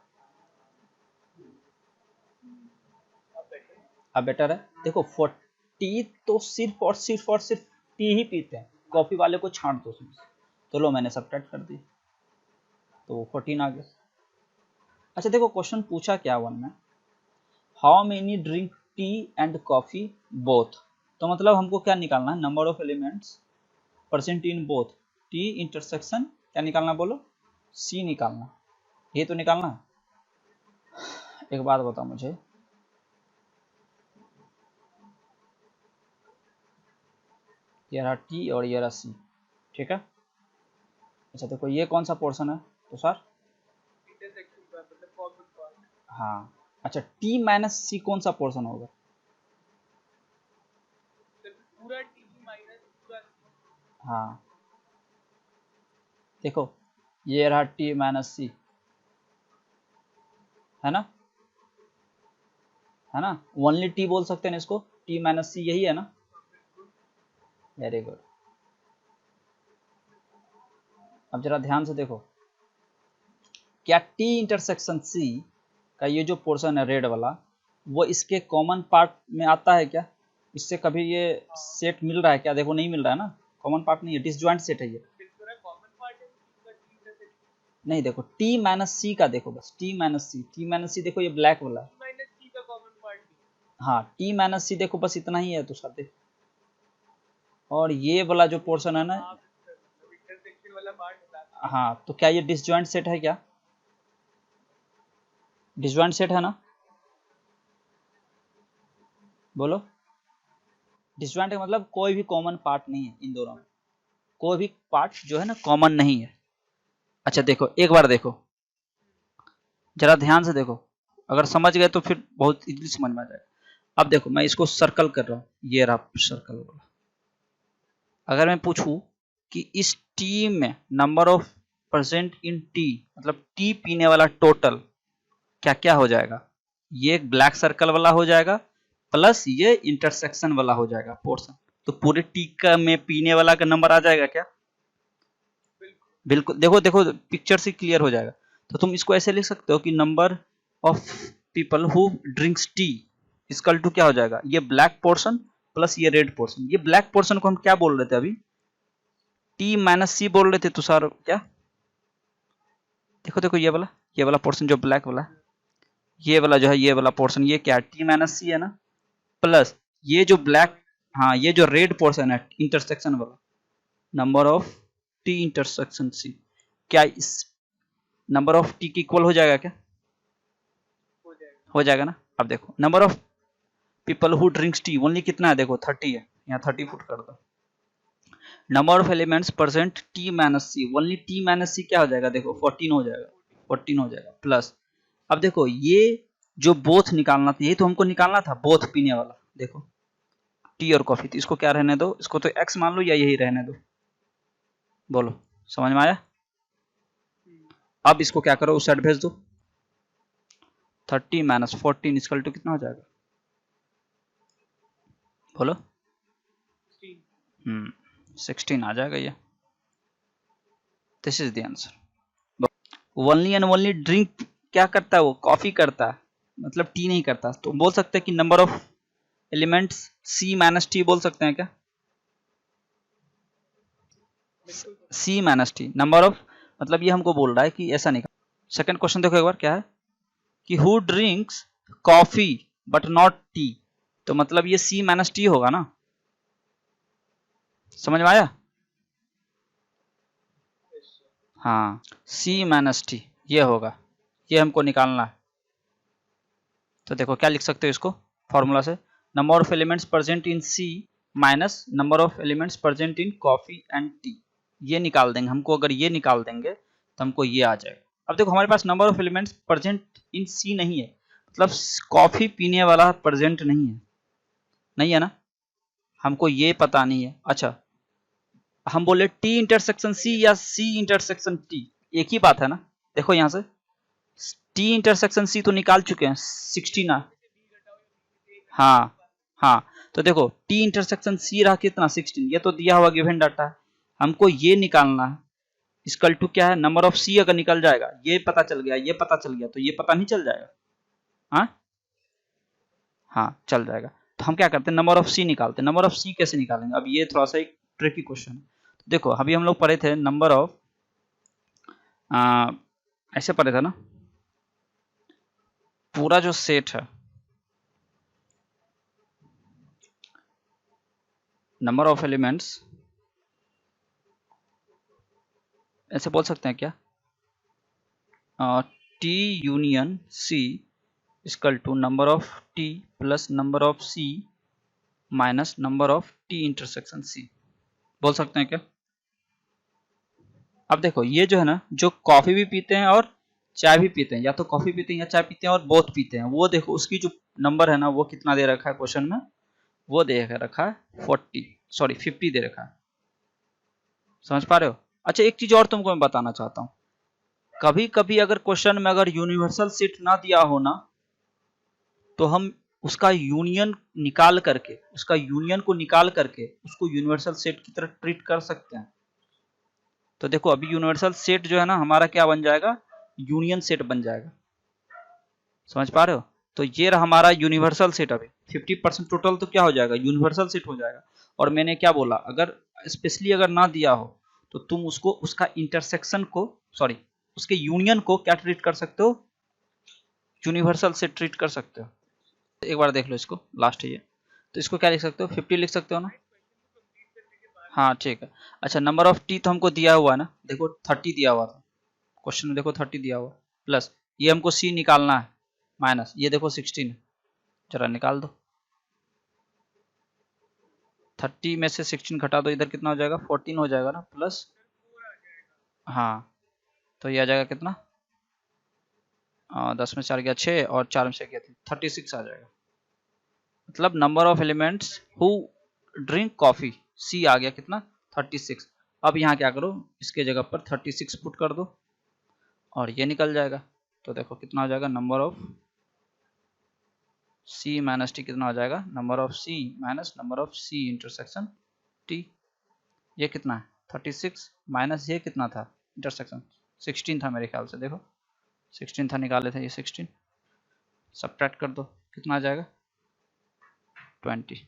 अब बेटर है। देखो 40 तो सिर्फ और सिर्फ टी ही पीते हैं, कॉफी वाले को छांट दो उसमें, तो लो मैंने सब्ट्रैक्ट कर दी तो 14 आ गया। अच्छा देखो क्वेश्चन पूछा क्या वन में, how many drink tea and coffee both, तो मतलब हमको क्या निकालना है, number of elements percent in both T intersection क्या निकालना, बोलो सी निकालना, ये तो निकालना है। एक बात बताओ मुझे, ये रहा टी और ये रहा सी, ठीक है। अच्छा देखो ये कौन सा पोर्शन है तो सर, इंटरसेक्शन का मतलब कॉमन पार्ट। हाँ अच्छा टी माइनस सी कौन सा पोर्शन होगा, पूरा टी माइनस पूरा सी। हाँ देखो ये रहा टी माइनस सी, है ना, है ना, ओनली टी बोल सकते हैं इसको, टी माइनस सी यही है ना, वेरी गुड। अब जरा ध्यान से देखो, क्या टी इंटरसेक्शन सी का ये जो पोर्शन है रेड वाला, वो इसके कॉमन पार्ट में आता है क्या, इससे कभी ये सेट मिल रहा है क्या, देखो नहीं मिल रहा है ना, कॉमन पार्ट नहीं है, डिसजॉइंट सेट है ये, कॉमन पार्ट है इसका टी इंटरसेक्शन। नहीं देखो टी माइनस सी का देखो, बस टी माइनस सी देखो ये ब्लैक वाला है, माइनस सी का कॉमन पार्ट नहीं। हाँ टी माइनस सी देखो बस इतना ही है तो सर देखो, और ये वाला जो पोर्शन है ना, इंटरसेक्शन वाला पार्ट बता। हाँ तो क्या ये डिसजॉइंट सेट है क्या, डिसजॉइंट सेट है ना, बोलो। डिसजॉइंट का मतलब कोई भी कॉमन पार्ट नहीं है इन दोनों में, कोई भी पार्ट जो है ना कॉमन नहीं है। अच्छा देखो एक बार देखो, जरा ध्यान से देखो, अगर समझ गए तो फिर बहुत इजीली समझ में आ जाएगा। अब देखो मैं इसको सर्कल कर रहा हूँ, ये रहा सर्कल वाला, अगर मैं पूछूं कि इस टी में number of percent in T, मतलब टी पीने वाला टोटल क्या क्या हो जाएगा, ये एक ब्लैक सर्कल वाला हो जाएगा प्लस ये इंटरसेक्शन वाला हो जाएगा पोर्शन, तो पूरे टी का में पीने वाला का नंबर आ जाएगा क्या, बिल्कुल। देखो देखो पिक्चर से क्लियर हो जाएगा। तो तुम इसको ऐसे लिख सकते हो कि number of people who drinks tea equal to क्या हो जाएगा, ये ब्लैक पोर्शन प्लस ये रेड पोर्शन, ये ब्लैक पोर्शन को हम क्या बोल रहे थे अभी, टी माइनस सी बोल रहे थे तुषार क्या, देखो देखो ये वाला पोर्शन जो ब्लैक वाला, ये वाला जो है ये वाला पोर्शन, ये क्या है टी माइनस सी है ना, प्लस ये जो ब्लैक, हाँ ये जो रेड पोर्शन है इंटरसेक्शन वाला, number of T intersection C, क्या इस नंबर ऑफ टी की इक्वल हो जाएगा क्या, हो जाएगा ना। अब देखो number of people who drinks tea only कितना है, देखो 30 है, यहाँ 30 फुट कर दो, number of elements present T minus C, only T minus C क्या हो जाएगा, देखो 14 हो जाएगा, 14 हो जाएगा प्लस, अब देखो ये जो बोथ निकालना था, ये तो हमको निकालना था बोथ पीने वाला, देखो टी और कॉफी, तो इसको क्या रहने दो, इसको तो एक्स मान लो या यही रहने दो, बोलो समझ में आया। अब इसको क्या करो उस साइड भेज दो, 30 माइनस 14 इक्वल टू कितना हो जाएगा, बोलो 16 आ जाएगा ये, this is the answer. Only and only drink क्या करता है, वो कॉफी करता है, मतलब टी नहीं करता, तो बोल सकते हैं कि number of elements C minus T बोल सकते हैं क्या, C minus T number of, मतलब ये हमको बोल रहा है कि ऐसा निकाल। सेकंड क्वेश्चन देखो एक बार क्या है कि who drinks coffee but not T, तो मतलब ये सी माइनस टी होगा ना, समझ में आया, हाँ सी माइनस टी ये होगा, ये हमको निकालना है। तो देखो क्या लिख सकते हो इसको फॉर्मूला से, number of elements present in C minus number of elements present in coffee and tea, ये निकाल देंगे, हमको अगर ये निकाल देंगे तो हमको ये आ जाएगा। अब देखो हमारे पास number of elements present in C नहीं है, मतलब कॉफी पीने वाला प्रेजेंट नहीं है, नहीं है ना, हमको ये पता नहीं है। अच्छा हम बोले टी इंटरसेक्शन सी या सी इंटरसेक्शन टी, एक ही बात है ना। देखो यहाँ से टी इंटरसेक्शन सी तो निकाल चुके हैं 16 ना, हाँ हाँ, तो देखो टी इंटरसेक्शन सी रहा कितना 16, ये तो दिया हुआ गिवन डाटा है, हमको ये निकालना है। इक्वल टू क्या है, नंबर ऑफ सी अगर निकल जाएगा, ये पता चल गया, ये पता चल गया, तो ये पता नहीं चल जाएगा। हाँ हाँ चल जाएगा। तो हम क्या करते हैं, नंबर ऑफ सी निकालते हैं। नंबर ऑफ सी कैसे निकालेंगे, अब ये थोड़ा सा एक ट्रिकी क्वेश्चन है। देखो अभी हम लोग पढ़े थे नंबर ऑफ, ऐसे पढ़े थे ना, पूरा जो सेट है, नंबर ऑफ एलिमेंट्स, ऐसे बोल सकते हैं क्या, T union C equal to number of T plus number of C minus number of T intersection C, बोल सकते हैं क्या। अब देखो ये जो है ना, जो कॉफी भी पीते हैं और चाय भी पीते हैं, या तो कॉफी पीते हैं या चाय पीते हैं और बोथ पीते हैं, वो देखो उसकी जो नंबर है ना, वो कितना दे रखा है क्वेश्चन में, वो दे रखा है 50 दे रखा है। समझ पा रहे हो। अच्छा एक चीज और तुमको मैं बताना चाहता हूँ, कभी कभी अगर क्वेश्चन में अगर यूनिवर्सल सेट ना दिया हो ना, तो हम उसका यूनियन निकाल करके, उसका यूनियन को निकाल करके उसको यूनिवर्सल सेट की तरह ट्रीट कर सकते हैं। तो देखो अभी यूनिवर्सल सेट जो है ना हमारा क्या बन जाएगा, यूनियन सेट बन जाएगा। समझ पा रहे हो। तो ये रहा हमारा यूनिवर्सल सेट, अभी 50% टोटल तो क्या हो जाएगा, यूनिवर्सल सेट हो जाएगा। और मैंने क्या बोला, अगर स्पेशली अगर ना दिया हो तो तुम उसको उसका इंटरसेक्शन को, सॉरी उसके यूनियन को क्या ट्रीट कर सकते हो, यूनिवर्सल से ट्रीट कर सकते हो। एक बार देख लो इसको, लास्ट है ये, तो इसको क्या लिख सकते हो, 50 लिख सकते हो ना। हाँ ठीक है। अच्छा नंबर ऑफ टी तो हमको दिया हुआ है ना, देखो 30 दिया हुआ था क्वेश्चन में, देखो 30 दिया हुआ, प्लस ये हमको सी निकालना है, माइनस ये देखो 16, जरा निकाल दो। 30 में से 16 घटा दो, इधर कितना हो जाएगा, 14 हो जाएगा ना, प्लस हाँ, तो ये आ जाएगा कितना, 10 में 4 गया 6 और 4 में 6 गया 36 आ जाएगा। मतलब number of elements who drink coffee, C आ गया कितना 36। अब यहाँ क्या करो, इसके जगह पर 36 पुट कर दो और ये निकल जाएगा। तो देखो कितना हो जाएगा, number of C minus T कितना हो जाएगा, number of C minus number of C intersection T. ये कितना है 36 माइनस ये कितना था इंटरसेक्शन 16 था मेरे ख्याल से, देखो 16 था, निकाले थे ये 16, सब्ट्रैक्ट कर दो कितना आ जाएगा 20।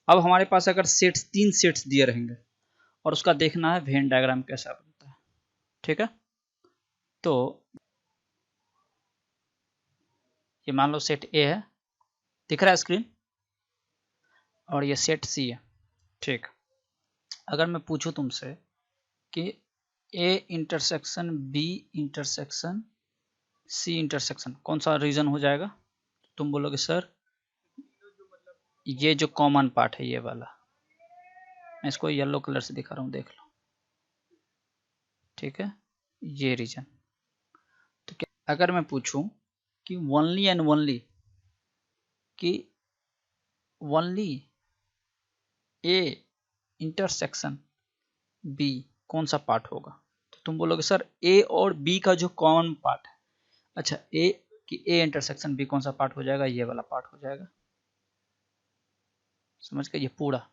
अब हमारे पास अगर सेट्स 3 सेट्स दिए रहेंगे और उसका देखना है वेन डायग्राम कैसा बनता है, ठीक है। तो ये मान लो सेट ए है, दिख रहा है स्क्रीन, और ये सेट सी है, ठीक। अगर मैं पूछूं तुमसे कि A intersection B intersection C intersection कौन सा रीजन हो जाएगा, तुम बोलोगे सर ये जो कॉमन पार्ट है ये वाला, मैं इसको येलो कलर से दिखा रहा हूँ, देख लो, ठीक है, ये रीजन। तो क्या अगर मैं पूछूं कि ओनली एंड ओनली कि ओनली ए इंटरसेक्शन बी कौन सा पार्ट होगा, तो तुम बोलोगे सर ए और बी का जो कॉमन पार्ट है। अच्छा ए कि ए इंटरसेक्शन बी कौन सा पार्ट हो जाएगा, ये वाला पार्ट हो जाएगा, समझ गए, ये पूरा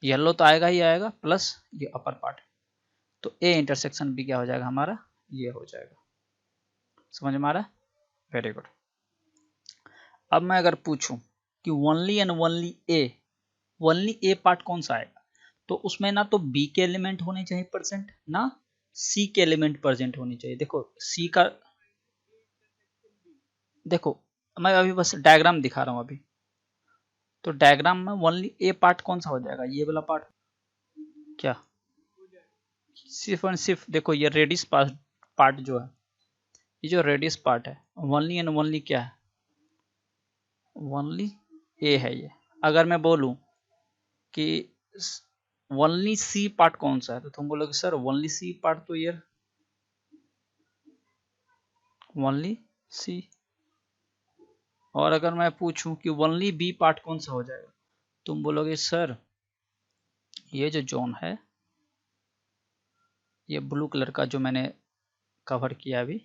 येलो तो आएगा ही आएगा, प्लस ये अपर पार्ट, तो ए इंटरसेक्शन बी क्या हो जाएगा हमारा, ये हो जाएगा। समझ में आ रहा है, वेरी गुड। अब मैं अगर पूछूं कि only and only A part कौन सा आएगा, तो उसमें ना तो बी के एलिमेंट होने चाहिए प्रेजेंट, ना सी के एलिमेंट प्रेजेंट होनी चाहिए। देखो सी का, देखो मैं अभी बस डायग्राम दिखा रहा हूं अभी, तो डायग्राम में ओनली ए पार्ट कौन सा हो जाएगा, ये वाला पार्ट, क्या सिर्फ और सिर्फ देखो ये रेडिस पार्ट जो है, ये जो रेडियस पार्ट है ओनली एंड ओनली क्या है, ओनली ए है ये। अगर मैं बोलूं कि ओनली सी पार्ट कौन सा है, तो तुम बोलोगे सर ओनली सी पार्ट तो ये ओनली सी। और अगर मैं पूछूं कि ओनली बी पार्ट कौन सा हो जाएगा, तुम बोलोगे सर ये जो जोन है, ये ब्लू कलर का जो मैंने कवर किया अभी,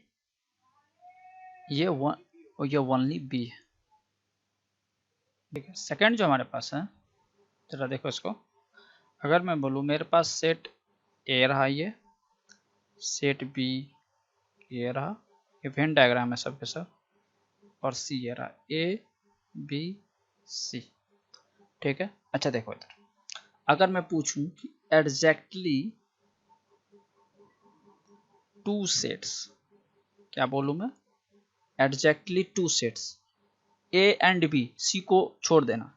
ये ओनली बी है। ठीक है, सेकंड जो हमारे पास है, जरा देखो इसको, अगर मैं बोलूँ मेरे पास सेट ए रहा, ये सेट बी ये रहा, ये वेन डायग्राम है सबके सब, और सी ये रहा, ए बी सी। ठीक है, अच्छा देखो इधर, अगर मैं पूछूं कि एग्जैक्टली टू सेट्स, क्या बोलूं मैं, exactly two sets A and B, C को छोड़ देना,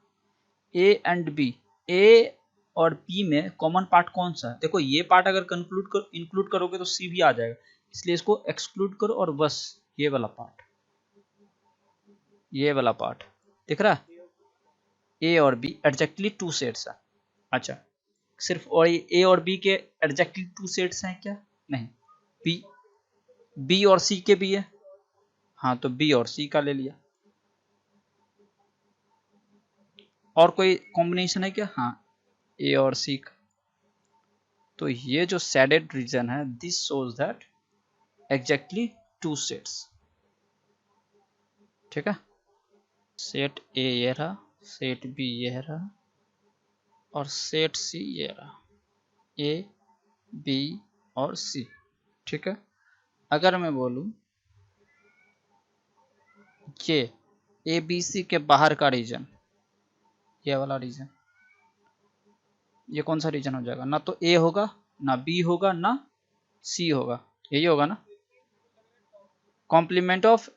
ए एंड बी, ए और बी में कॉमन पार्ट कौन सा है, देखो ये पार्ट अगर इंक्लूड करोगे तो सी भी आ जाएगा, इसलिए इसको एक्सक्लूड करो और बस ये वाला पार्ट, ये वाला पार्ट दिख रहा है, ए और बी एग्जैक्टली टू सेट्स है। अच्छा, सिर्फ और ए और बी के एग्जैक्टली टू सेट्स हैं क्या, नहीं, बी बी और सी के भी है, हाँ तो बी और सी का ले लिया। और कोई कॉम्बिनेशन है क्या, हाँ ए और सी का। तो ये जो शेडेड रीजन है, this shows that exactly two sets. ठीक है, सेट ए ये रहा, सेट बी ये रहा, और सेट सी ये रहा, ए बी और सी। ठीक है, अगर मैं बोलूं ये ए बी सी के बाहर का रीजन, ये वाला रीजन, ये कौन सा रीजन हो जाएगा, ना तो ए होगा, ना बी होगा, ना सी होगा, यही होगा ना, complement of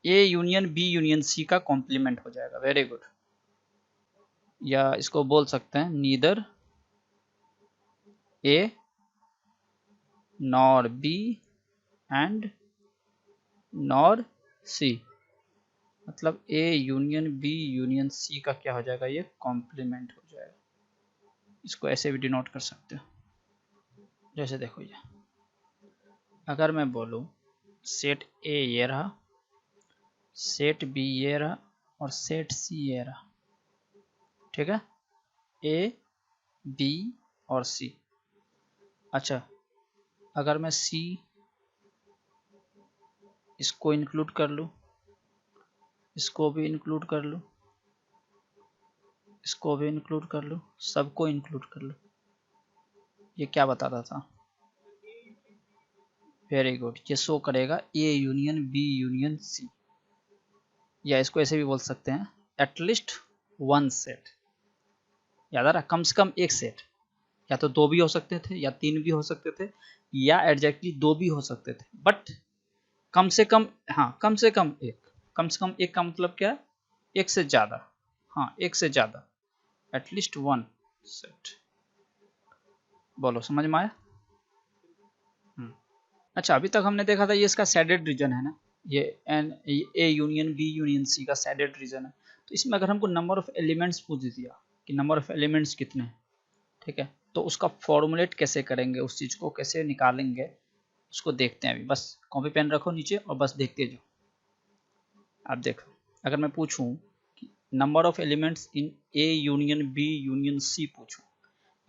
A union B union C का कॉम्प्लीमेंट हो जाएगा। वेरी गुड, या इसको बोल सकते हैं neither A nor B and nor C, मतलब A union B union C का क्या हो जाएगा, ये कॉम्प्लीमेंट हो जाएगा। इसको ऐसे भी डिनोट कर सकते हो, जैसे देखो ये, अगर मैं बोलूं सेट ए ये रहा, सेट बी ये रहा, और सेट सी ये रहा। ठीक है, ए बी और सी। अच्छा, अगर मैं सी इसको इंक्लूड कर लूं, इसको भी इंक्लूड कर लूं, इसको भी इंक्लूड कर लूं, सबको इंक्लूड कर लूं, ये क्या बताता था, वेरी गुड, ये शो करेगा A union B union C, या इसको ऐसे भी बोल सकते हैं एटलीस्ट वन सेट। याद आ रहा, कम से कम एक सेट, या तो दो भी हो सकते थे, या तीन भी हो सकते थे, या एग्जैक्टली दो भी हो सकते थे, बट कम से कम, हाँ कम से कम एक, कम से कम एक का मतलब क्या है, एक से ज्यादा, हाँ एक से ज्यादा, एटलीस्ट वन सेट। बोलो समझ में आया। अच्छा, अभी तक हमने देखा था ये इसका शेडेड रीजन है ना, ये N A union B union C का शेडेड रीजन है। तो इसमें अगर हमको नंबर ऑफ एलिमेंट्स पूछ दिया कि नंबर ऑफ एलिमेंट्स कितने हैं, ठीक है, तो उसका फॉर्मुलेट कैसे करेंगे, उस चीज को कैसे निकालेंगे, उसको देखते हैं अभी। बस कॉपी पेन रखो नीचे और बस देखते जाओ। आप देखो, अगर मैं पूछूं कि number of elements in A union B union C पूछूं,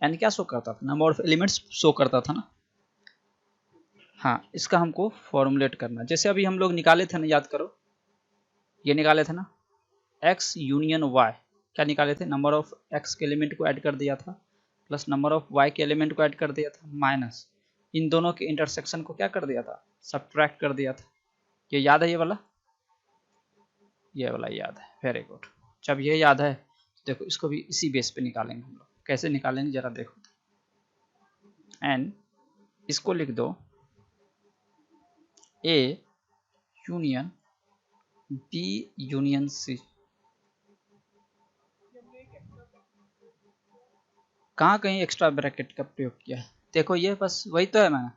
यानी क्या शो करता था, नंबर ऑफ एलिमेंट्स शो करता था ना। हाँ, इसका हमको फॉर्मुलेट करना, जैसे अभी हम लोग निकाले थे ना, याद करो, ये निकाले थे ना x यूनियन y, क्या निकाले थे, नंबर ऑफ x के एलिमेंट को ऐड कर दिया था, प्लस नंबर ऑफ y के एलिमेंट को ऐड कर दिया था, माइनस इन दोनों के इंटरसेक्शन को क्या कर दिया था, सब्ट्रैक्ट कर दिया था। ये याद है, ये वाला, ये वाला याद है, वेरी गुड। जब ये याद है तो देखो, इसको भी इसी बेस पे निकालेंगे हम लोग, कैसे निकालेंगे जरा देखो, एन इसको लिख दो A union B union C. कहाँ कहीं एक्स्ट्रा ब्रैकेट का प्रयोग किया है, देखो ये बस वही तो है, मैंने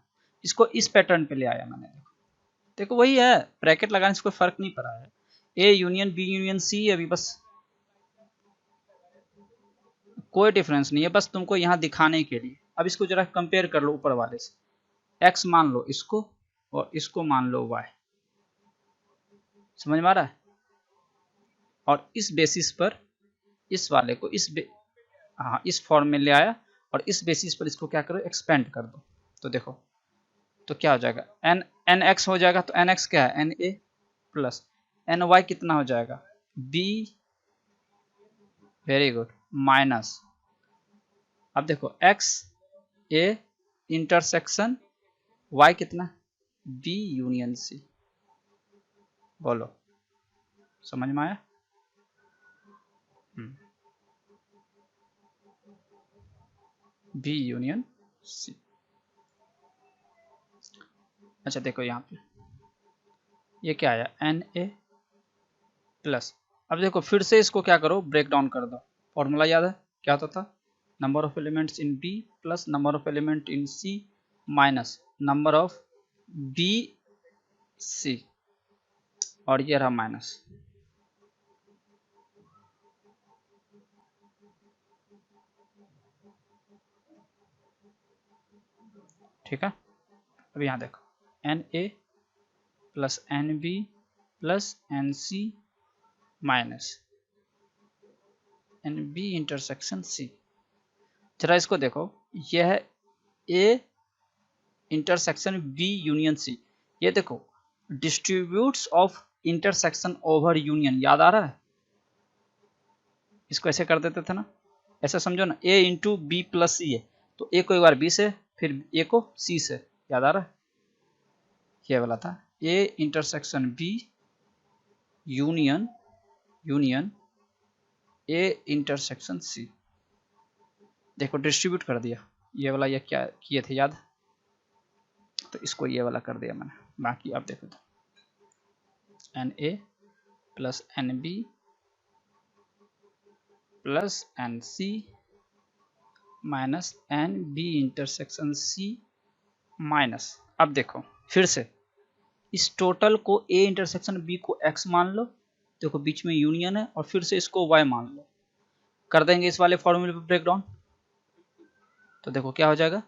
इसको इस पैटर्न पे ले आया मैंने, देखो वही है, ब्रैकेट लगाने से कोई फर्क नहीं पड़ा है, A union B union C, अभी बस कोई डिफरेंस नहीं है, बस तुमको यहाँ दिखाने के लिए। अब इसको जरा कंपेयर कर लो ऊपर वाले से। x मान लो इसको और इसको मान लो y। समझ में आ रहा है? और इस बेसिस पर इस वाले को हाँ इस फॉर्म में ले आया और इस बेसिस पर इसको क्या करो, एक्सपेंड कर दो। तो देखो तो क्या हो जाएगा, एन एक्स हो जाएगा। तो एन एक्स क्या है, N A plus N Y कितना हो जाएगा, बी, वेरी गुड, माइनस। अब देखो एक्स ए इंटरसेक्शन वाई कितना, बी यूनियन सी। बोलो समझ में आया? B union C. अच्छा देखो यहाँ पे ये क्या आया, एन ए प्लस। अब देखो फिर से इसको क्या करो, ब्रेक डाउन कर दो। फॉर्मूला याद है क्या होता था, number of elements in B plus number of element in C minus number of B C, और ये रहा माइनस। ठीक है, अब यहाँ देखो N A plus N B plus N C minus N B intersection C. जरा इसको देखो, यह है A intersection B union C. ये देखो distributes of intersection over union, याद आ रहा है? इसको ऐसे कर देते थे ना, ऐसा समझो ना, ए इंटू बी प्लस सी है, तो ए को एक बार बी से फिर ए को सी से, याद आ रहा है? ये वाला था A intersection B union union A intersection C. देखो डिस्ट्रीब्यूट कर दिया, ये वाला ये क्या किए थे याद, तो इसको ये वाला कर दिया मैंने। बाकी आप देखो तो N A plus N B plus N C minus N B intersection C minus. अब देखो फिर से इस टोटल को ए इंटरसेक्शन बी को x मान लो, देखो बीच में यूनियन है, और फिर से इसको y मान लो। कर देंगे इस वाले फॉर्मूले पे ब्रेक डाउन, तो देखो क्या हो जाएगा।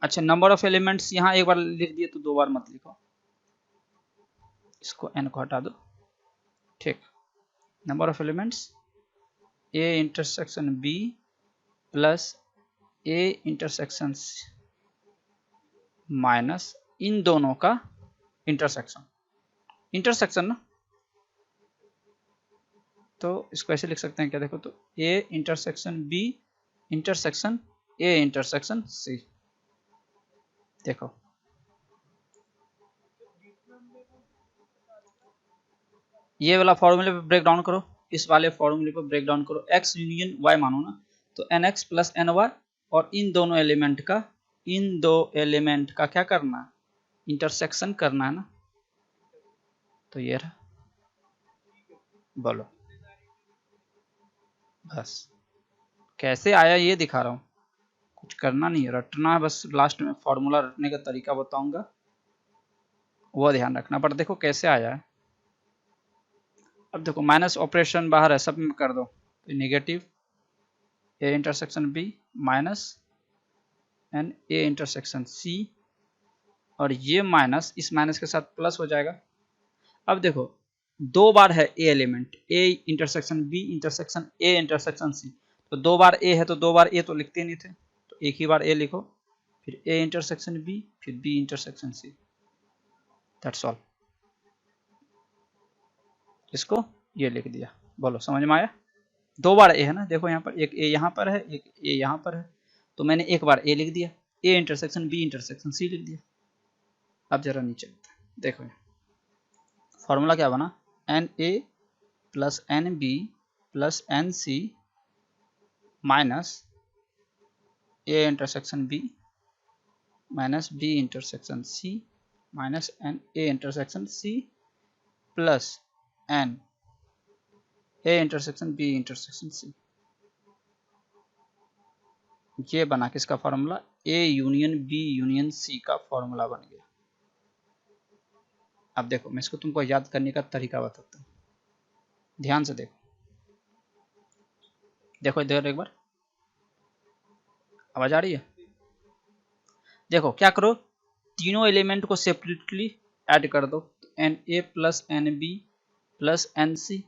अच्छा नंबर ऑफ एलिमेंट्स यहाँ एक बार लिख दिए तो दो बार मत लिखो, इसको n को हटा दो। ठीक, number of elements A intersection B plus A intersection minus इन दोनों का इंटरसेक्शन, इंटरसेक्शन ना, तो इसको ऐसे लिख सकते हैं क्या, देखो तो A intersection B intersection A intersection C. देखो ये वाला फॉर्मूले पे ब्रेक डाउन करो, इस वाले फॉर्मूले पे ब्रेक डाउन करो, x यूनियन y मानो ना, तो N X plus N Y, और इन दोनों एलिमेंट का क्या करना है, इंटरसेक्शन करना है ना, तो ये रहा। बोलो बस कैसे आया ये दिखा रहा हूँ, कुछ करना नहीं है, रटना है बस। लास्ट में फॉर्मूला रटने का तरीका बताऊंगा, वो ध्यान रखना। पर देखो कैसे आया है। अब देखो माइनस ऑपरेशन बाहर है, सब में कर दो, तो negative A intersection B minus N A intersection C, और ये माइनस इस माइनस के साथ प्लस हो जाएगा। अब देखो दो बार है A element, A intersection B intersection A intersection C, तो दो बार ए है तो दो बार ए तो लिखते नहीं थे, तो एक ही बार ए लिखो, फिर ए इंटरसेक्शन बी फिर B intersection C, that's all. इसको ये लिख दिया। बोलो समझ में आया? दो बार ए है ना, देखो यहाँ पर एक ए यहाँ पर है, एक ए यहाँ पर है, तो मैंने एक बार ए लिख दिया, A intersection B intersection C लिख दिया। अब जरा नीचे देखो फॉर्मूला क्या बना, N A plus N B plus N C minus A intersection B minus B intersection C minus N A intersection C plus N A intersection B intersection C. ये बना किसका formula, A union B union C का formula बन गया। अब देखो मैं इसको तुमको याद करने का तरीका बताता हूँ, ध्यान से देखो। देखो इधर एक बार, आवाज आ रही है? देखो क्या करो, तीनों एलिमेंट को सेपरेटली ऐड कर दो, N A plus N B plus N C.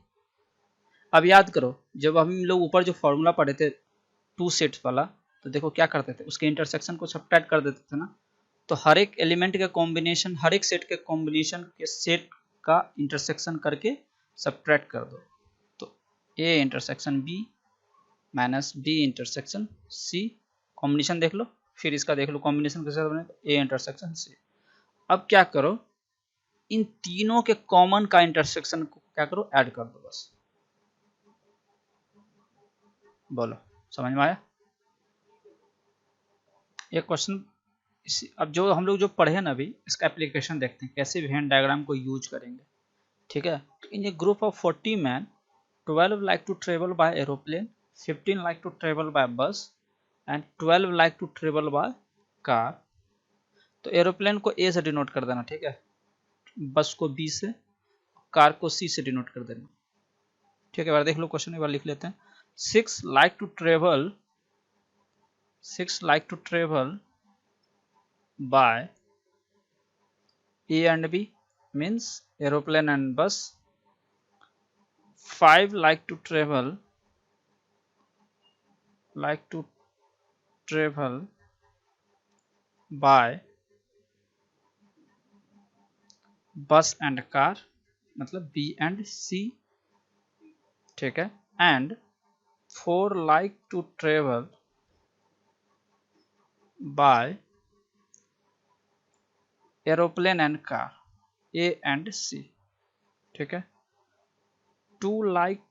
अब याद करो, जब हम लोग ऊपर जो फॉर्मूला पढ़े थे टू सेट्स वाला, तो देखो क्या करते थे, उसके इंटरसेक्शन को सब्ट्रैक्ट कर देते थे ना। तो हर एक एलिमेंट के कॉम्बिनेशन, हर एक सेट के कॉम्बिनेशन के सेट का इंटरसेक्शन करके सब्ट्रैक्ट कर दो। तो A intersection B minus B intersection C, combination देख लो, फिर इसका देख लो कॉम्बिनेशन कैसे बने, ए इंटरसेक्शन सी। अब क्या करो, इन तीनों के कॉमन का इंटरसेक्शन को क्या करो, ऐड कर दो बस। बोलो समझ में आया? ये क्वेश्चन अब जो हम लोग जो पढ़े ना अभी, इसका एप्लीकेशन देखते हैं कैसे वेन डायग्राम को यूज करेंगे। ठीक है, in a group of 40 man 12 like to travel by aeroplane, 15 like to travel by bus and 12 like to travel by car. तो एरोप्लेन को ए से डिनोट कर देना, ठीक है, बस को बी से, कार को सी से डिनोट कर देना। ठीक है, बार देख लो क्वेश्चन, एक बार लिख लेते हैं। 6 like to travel by A and B means aeroplane and bus. 5 like to travel by bus and car, मतलब B and C, ठीक है, and 4 like to travel by aeroplane and car, A and C, ठीक है। 2 like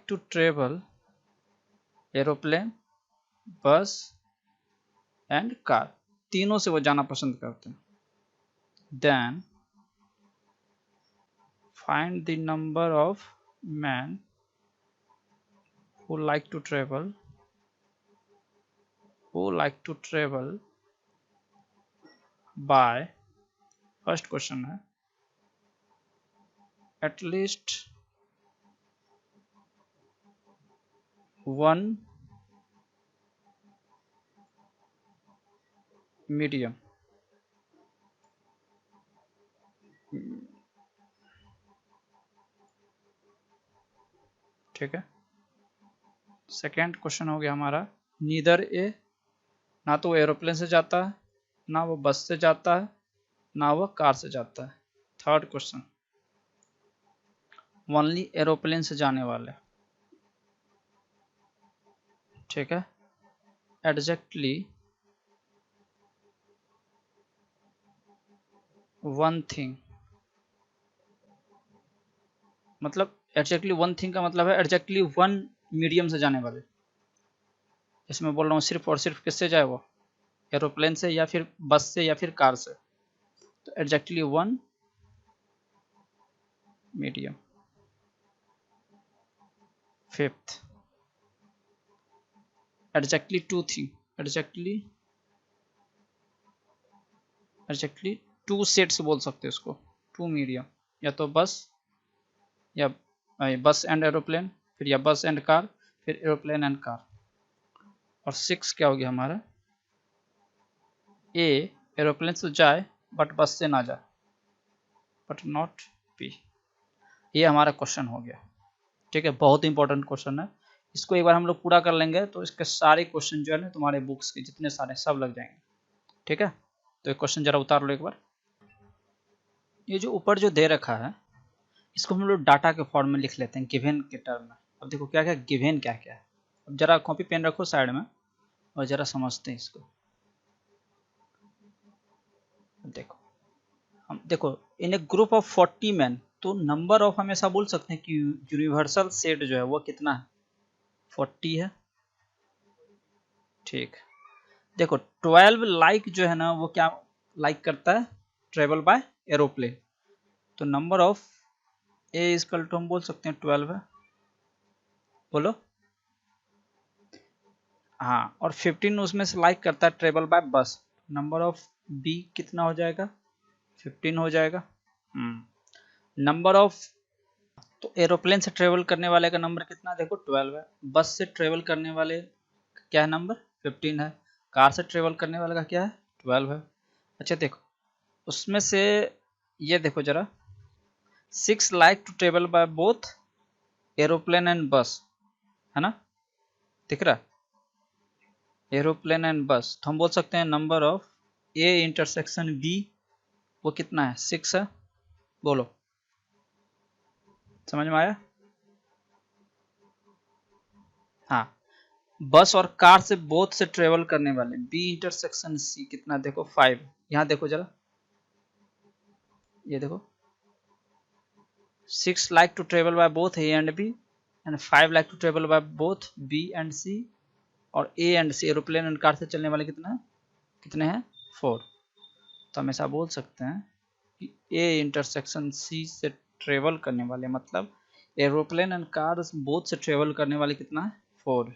to travel aeroplane, bus and car, तीनों से वो जाना पसंद करते हैं। Then find the number of men who like to travel by, first question है, at least one medium, ठीक है। सेकेंड क्वेश्चन हो गया हमारा, नीदर ए, ना तो वो एरोप्लेन से जाता है, ना वो बस से जाता है, ना वो कार से जाता है। थर्ड क्वेश्चन, ओनली एरोप्लेन से जाने वाले, ठीक है। एग्जैक्टली वन थिंग, मतलब एग्जैक्टली वन थिंग का मतलब है एग्जैक्टली वन मीडियम से जाने वाले। इसमें बोल रहा हूँ सिर्फ और सिर्फ किससे जाए वो, एरोप्लेन से या फिर बस से या फिर कार से। तो exactly one medium. Fifth, exactly two thing, exactly two sets बोल सकते हैं उसको, टू मीडियम, या तो बस या बस एंड एरोप्लेन, फिर या बस एंड कार, फिर एरोप्लेन एंड कार। और 6 क्या हो गया हमारा, ए एरोप्लेन से जाए बट बस से ना जाए, बट नॉट बी। ये हमारा क्वेश्चन हो गया, ठीक है, बहुत इंपॉर्टेंट क्वेश्चन है। इसको एक बार हम लोग पूरा कर लेंगे तो इसके सारे क्वेश्चन जो है ना तुम्हारे बुक्स के जितने सारे सब लग जाएंगे, ठीक है। तो एक क्वेश्चन जरा उतार लो एक बार। ये जो ऊपर जो दे रखा है, इसको हम लोग डाटा के फॉर्म में लिख लेते हैं गिवन के टर्म में। अब देखो क्या क्या गिवन क्या क्या है, अब जरा कॉपी पेन रखो साइड में और जरा समझते हैं इसको। देखो हम देखो, इन ए ग्रुप ऑफ 40 मैन, तो नंबर ऑफ हमेशा बोल सकते हैं कि यूनिवर्सल सेट जो है वो कितना है, 40 है, ठीक। देखो 12 लाइक जो है ना वो क्या लाइक करता है, ट्रेवल बाय एरोप्लेन। तो number of A equal to हम बोल सकते हैं 12 है, बोलो। हाँ, और 15 उसमें से लाइक करता है ट्रेवल बाय बस, नंबर ऑफ बी कितना हो जाएगा, 15 हो जाएगा। नंबर ऑफ तो एरोप्लेन से ट्रेवल करने वाले का नंबर कितना, देखो 12 है। बस से ट्रेवल करने वाले क्या है नंबर, 15 है। कार से ट्रेवल करने वाले का क्या है, 12 है। अच्छा देखो उसमें से ये देखो जरा, 6 like to travel by both aeroplane and bus, है ना, दिख रहा, एरोप्लेन एंड बस। तो हम बोल सकते हैं number of A intersection B वो कितना है, 6 है। बोलो, समझ में आया। हाँ, बस और कार से बोथ से ट्रेवल करने वाले बी इंटरसेक्शन सी कितना, देखो 5। यहाँ देखो जरा, ये देखो 6 like to travel by both A and B and 5 like to travel by both B and C. और A and C aeroplane and car से चलने वाले कितना है, कितने हैं, 4। तो हम ऐसा बोल सकते हैं कि ए इंटरसेक्शन सी से ट्रेवल करने वाले मतलब एरोप्लेन एंड कार बोथ से ट्रेवल करने वाले कितना है, 4।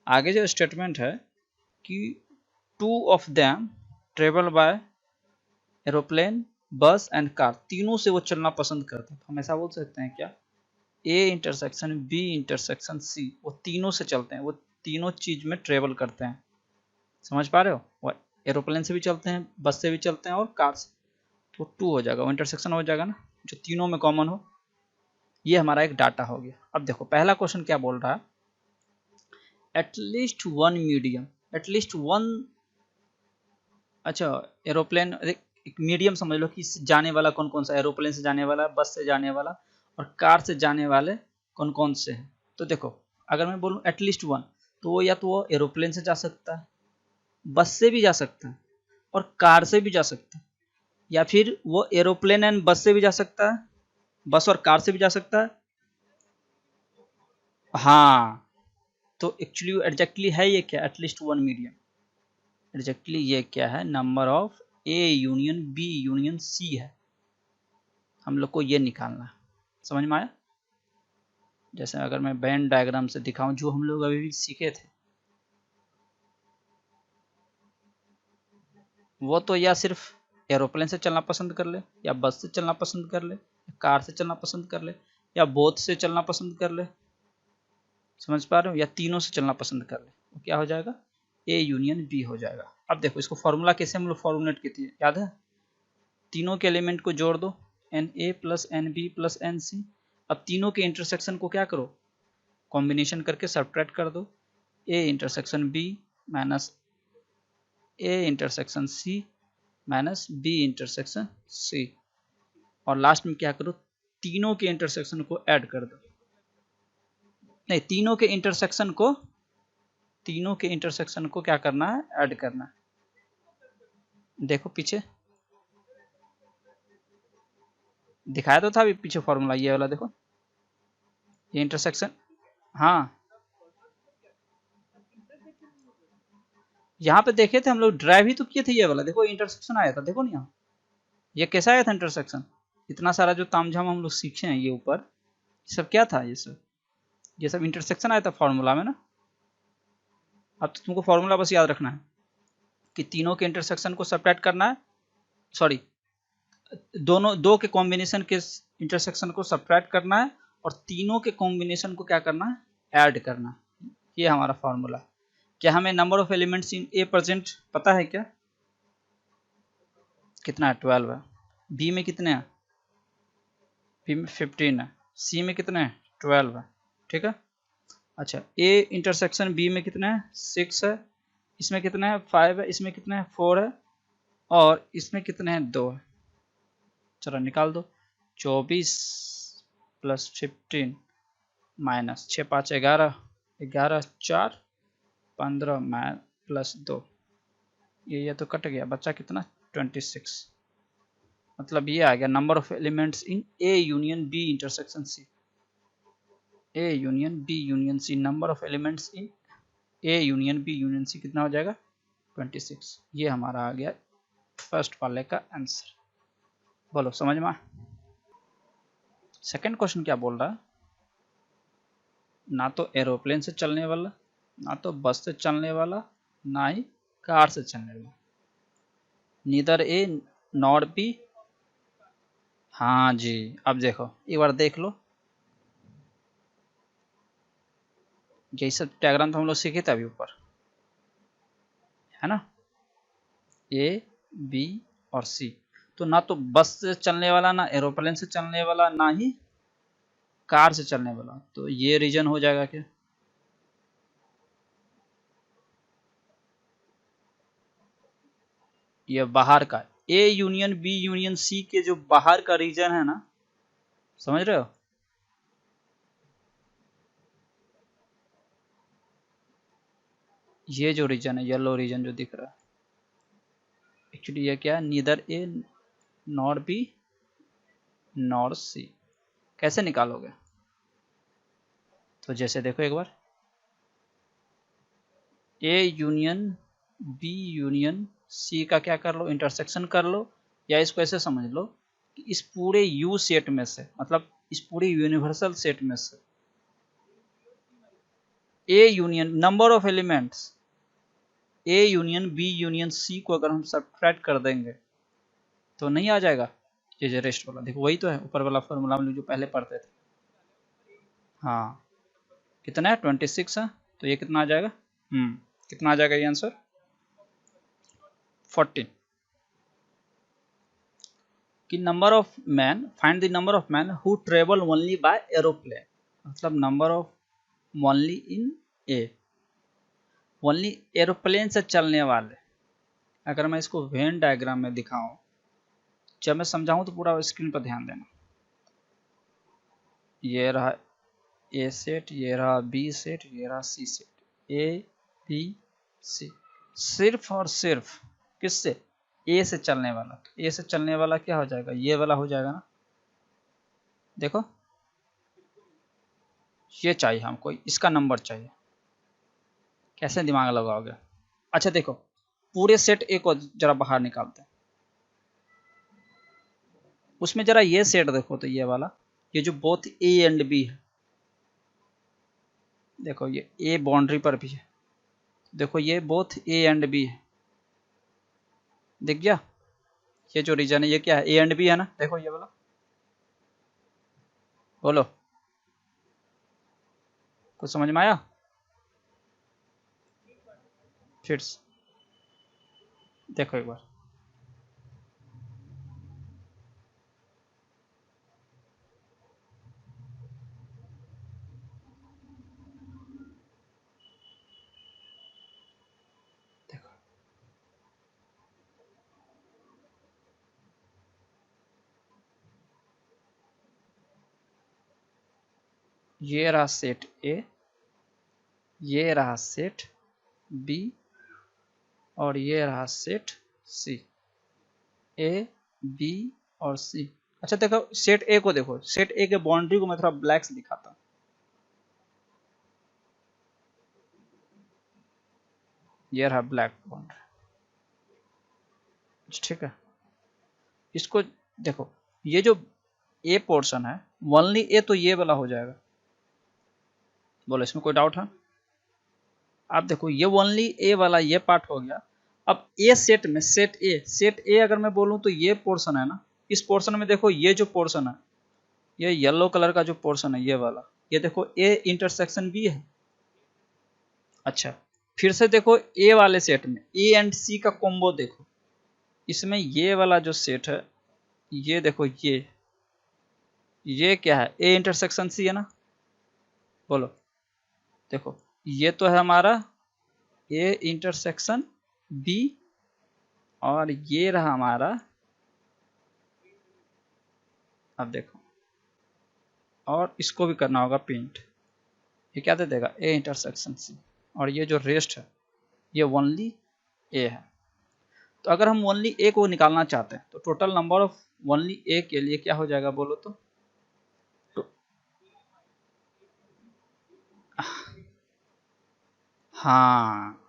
आगे जो स्टेटमेंट है कि 2 of them travel by aeroplane बस एंड कार, तीनों से वो चलना पसंद करते हैं। तो हम ऐसा बोल सकते हैं क्या, A intersection B intersection C वो तीनों से चलते हैं, वो तीनों चीज में ट्रेवल करते हैं। समझ पा रहे हो, वो एरोप्लेन से भी चलते हैं, बस से भी चलते हैं और कार से। तो 2 हो जाएगा, वो इंटरसेक्शन हो जाएगा ना, जो तीनों में कॉमन हो। ये हमारा एक डाटा हो गया। अब देखो पहला क्वेश्चन क्या बोल रहा है, at least one medium, at least one, अच्छा एरोप्लेन एक मीडियम समझ लो कि जाने वाला कौन कौन सा, एरोप्लेन से जाने वाला, बस से जाने वाला और कार से जाने वाले कौन कौन से हैं। तो देखो अगर मैं बोलूँ एटलीस्ट वन, तो वो या तो वो एरोप्लेन से जा सकता है, बस से भी जा सकता है और कार से भी जा सकता है, या फिर वो एरोप्लेन एंड बस से भी जा सकता है, बस और कार से भी जा सकता है। हाँ, तो एक्चुअली एग्जैक्टली है ये क्या, एटलीस्ट वन मीडियम, एग्जैक्टली ये क्या है, number of A union B union C है। हम लोग को ये निकालना है, समझ में आया। जैसे अगर मैं वेन डायग्राम से दिखाऊं जो हम लोग अभी भी सीखे थे, वो तो या सिर्फ एरोप्लेन से चलना पसंद कर ले, या बस से चलना पसंद कर ले, या कार से चलना पसंद कर ले, या बोथ से चलना पसंद कर ले, समझ पा रहे हो, या तीनों से चलना पसंद कर ले। वो क्या हो जाएगा, ए यूनियन बी हो जाएगा। अब देखो इसको फॉर्मूला कैसे हम लोग फॉर्मुलेट किए थे, याद है, तीनों के एलिमेंट को जोड़ दो, N A plus N B plus N C. अब तीनों के इंटरसेक्शन को क्या करो, कॉम्बिनेशन करके सब्ट्रैक्ट कर दो, A intersection B minus A intersection C minus B intersection C. और लास्ट में क्या करो, तीनों के इंटरसेक्शन को ऐड कर दो, नहीं तीनों के इंटरसेक्शन को, तीनों के इंटरसेक्शन को क्या करना है, ऐड करना है। देखो पीछे दिखाया तो था अभी पीछे फॉर्मूला, ये वाला देखो, ये इंटरसेक्शन, हाँ यहाँ पे देखे थे हम लोग, ड्राइव ही तो किए थे, ये वाला देखो इंटरसेक्शन आया था, देखो नहीं यहाँ, ये कैसा आया था इंटरसेक्शन। इतना सारा जो तामझाम हम लोग सीखे हैं ये ऊपर, ये सब क्या था, ये सब इंटरसेक्शन आया था फॉर्मूला में ना। अब तो तुमको फॉर्मूला बस याद रखना है कि तीनों के इंटरसेक्शन को सब्ट्रैक्ट करना है, सॉरी दोनों दो के कॉम्बिनेशन के इंटरसेक्शन को सब्ट्रैक्ट करना है और तीनों के कॉम्बिनेशन को क्या करना है, ऐड करना है। ये हमारा फॉर्मूला। क्या हमें number of elements in A present पता है क्या, कितना है, 12 है। बी में कितने हैं, बी में 15 है। सी में कितने हैं, 12 है, ठीक है। अच्छा ए इंटरसेक्शन बी में कितना है, 6 है। इसमें कितना है, 5 है। इसमें कितना है, 4 है। और इसमें कितने हैं, 2 है। चलो निकाल दो, 24 प्लस 15 माइनस 6 5 11, 11 4 15 प्लस 2, ये तो कट गया, बच्चा कितना, 26। मतलब ये आ गया number of elements in A union B intersection C, A union B union C, number of elements in A union B union C कितना हो जाएगा, 26। ये हमारा आ गया फर्स्ट वाले का आंसर। बोलो समझ में। सेकंड क्वेश्चन क्या बोल रहा है, ना तो एरोप्लेन से चलने वाला, ना तो बस से चलने वाला, ना ही कार से चलने वाला, नीदर ए नॉट बी। हाँ जी, अब देखो एक बार देख लो, यही सब डायग्राम तो हम लोग सीखे थे अभी ऊपर, है ना, ए बी और सी। तो ना तो बस से चलने वाला, ना एरोप्लेन से चलने वाला, ना ही कार से चलने वाला, तो ये रीजन हो जाएगा क्या? ये बाहर का A union B union C के जो बाहर का रीजन है ना, समझ रहे हो? ये जो रीजन है, येलो रीजन जो दिख रहा है, एक्चुअली ये क्या है, neither A nor B nor C. कैसे निकालोगे? तो जैसे देखो एक बार, A union B union C का क्या कर लो, इंटरसेक्शन कर लो, या इसको ऐसे समझ लो कि इस पूरे यू सेट में से, मतलब इस पूरे यूनिवर्सल सेट में से A union number of elements, A union B union C को अगर हम सब्ट्रैक्ट कर देंगे तो नहीं आ जाएगा ये जो रेस्ट वाला, देखो वही तो है ऊपर वाला फॉर्मूला हम लोग जो पहले पढ़ते थे। हाँ, कितना है 26 है, तो ये कितना आ जाएगा, कितना आ जाएगा ये आंसर 14। कि number of man, find the number of man who travel only by aeroplane, मतलब number of only in A, only aeroplane से चलने वाले। अगर मैं इसको वेन डायग्राम में दिखाऊं, जब मैं समझाऊं तो पूरा स्क्रीन पर ध्यान देना। ये रहा ए सेट, ये रहा बी सेट, ये रहा सी सेट, ए बी सी, सिर्फ और सिर्फ किससे, ए से चलने वाला। तो ए से चलने वाला क्या हो जाएगा, ये वाला हो जाएगा ना, देखो ये चाहिए हमको, इसका नंबर चाहिए। कैसे दिमाग लगाओगे? अच्छा देखो, पूरे सेट ए को जरा बाहर निकालते हैं, उसमें जरा ये सेट देखो, तो ये वाला, ये जो बोथ ए एंड बी है, देखो ये ए बाउंड्री पर भी है, देखो ये बोथ ए एंड बी है, दिख गया? ये जो रीजन है ये क्या है, ए एंड बी है ना, देखो ये वाला, बोलो कुछ समझ में आया? फिर देखो एक बार, देखो ये रहा सेट ए, ये रहा सेट बी, और ये रहा सेट सी, ए बी और सी। अच्छा देखो सेट ए को देखो, सेट ए के बाउंड्री को मैं थोड़ा ब्लैक से दिखाता हूँ, ये रहा ब्लैक बाउंड्री, ठीक है? इसको देखो, ये जो ए पोर्शन है, ओनली ए तो ये वाला हो जाएगा, बोलो इसमें कोई डाउट है? आप देखो ये ओनली ए वाला ये पार्ट हो गया। अब ए सेट में, सेट ए अगर मैं बोलूं तो ये पोर्शन है ना, इस पोर्शन में देखो ये जो पोर्शन है, ये येलो कलर का जो पोर्शन है ये वाला, ये देखो ए इंटरसेक्शन बी है। अच्छा फिर से देखो ए वाले सेट में ए एंड सी का कॉम्बो देखो, इसमें ये वाला जो सेट है, ये देखो ये क्या है, ए इंटरसेक्शन सी है ना, बोलो देखो ये तो है हमारा ए इंटरसेक्शन बी, और ये रहा हमारा, अब देखो, और इसको भी करना होगा प्रिंट, ये क्या दे देगा, ए इंटरसेक्शन सी, और ये जो रेस्ट है ये ओनली ए है। तो अगर हम ओनली ए को निकालना चाहते हैं तो टोटल नंबर ऑफ ओनली ए के लिए क्या हो जाएगा बोलो तो हाँ,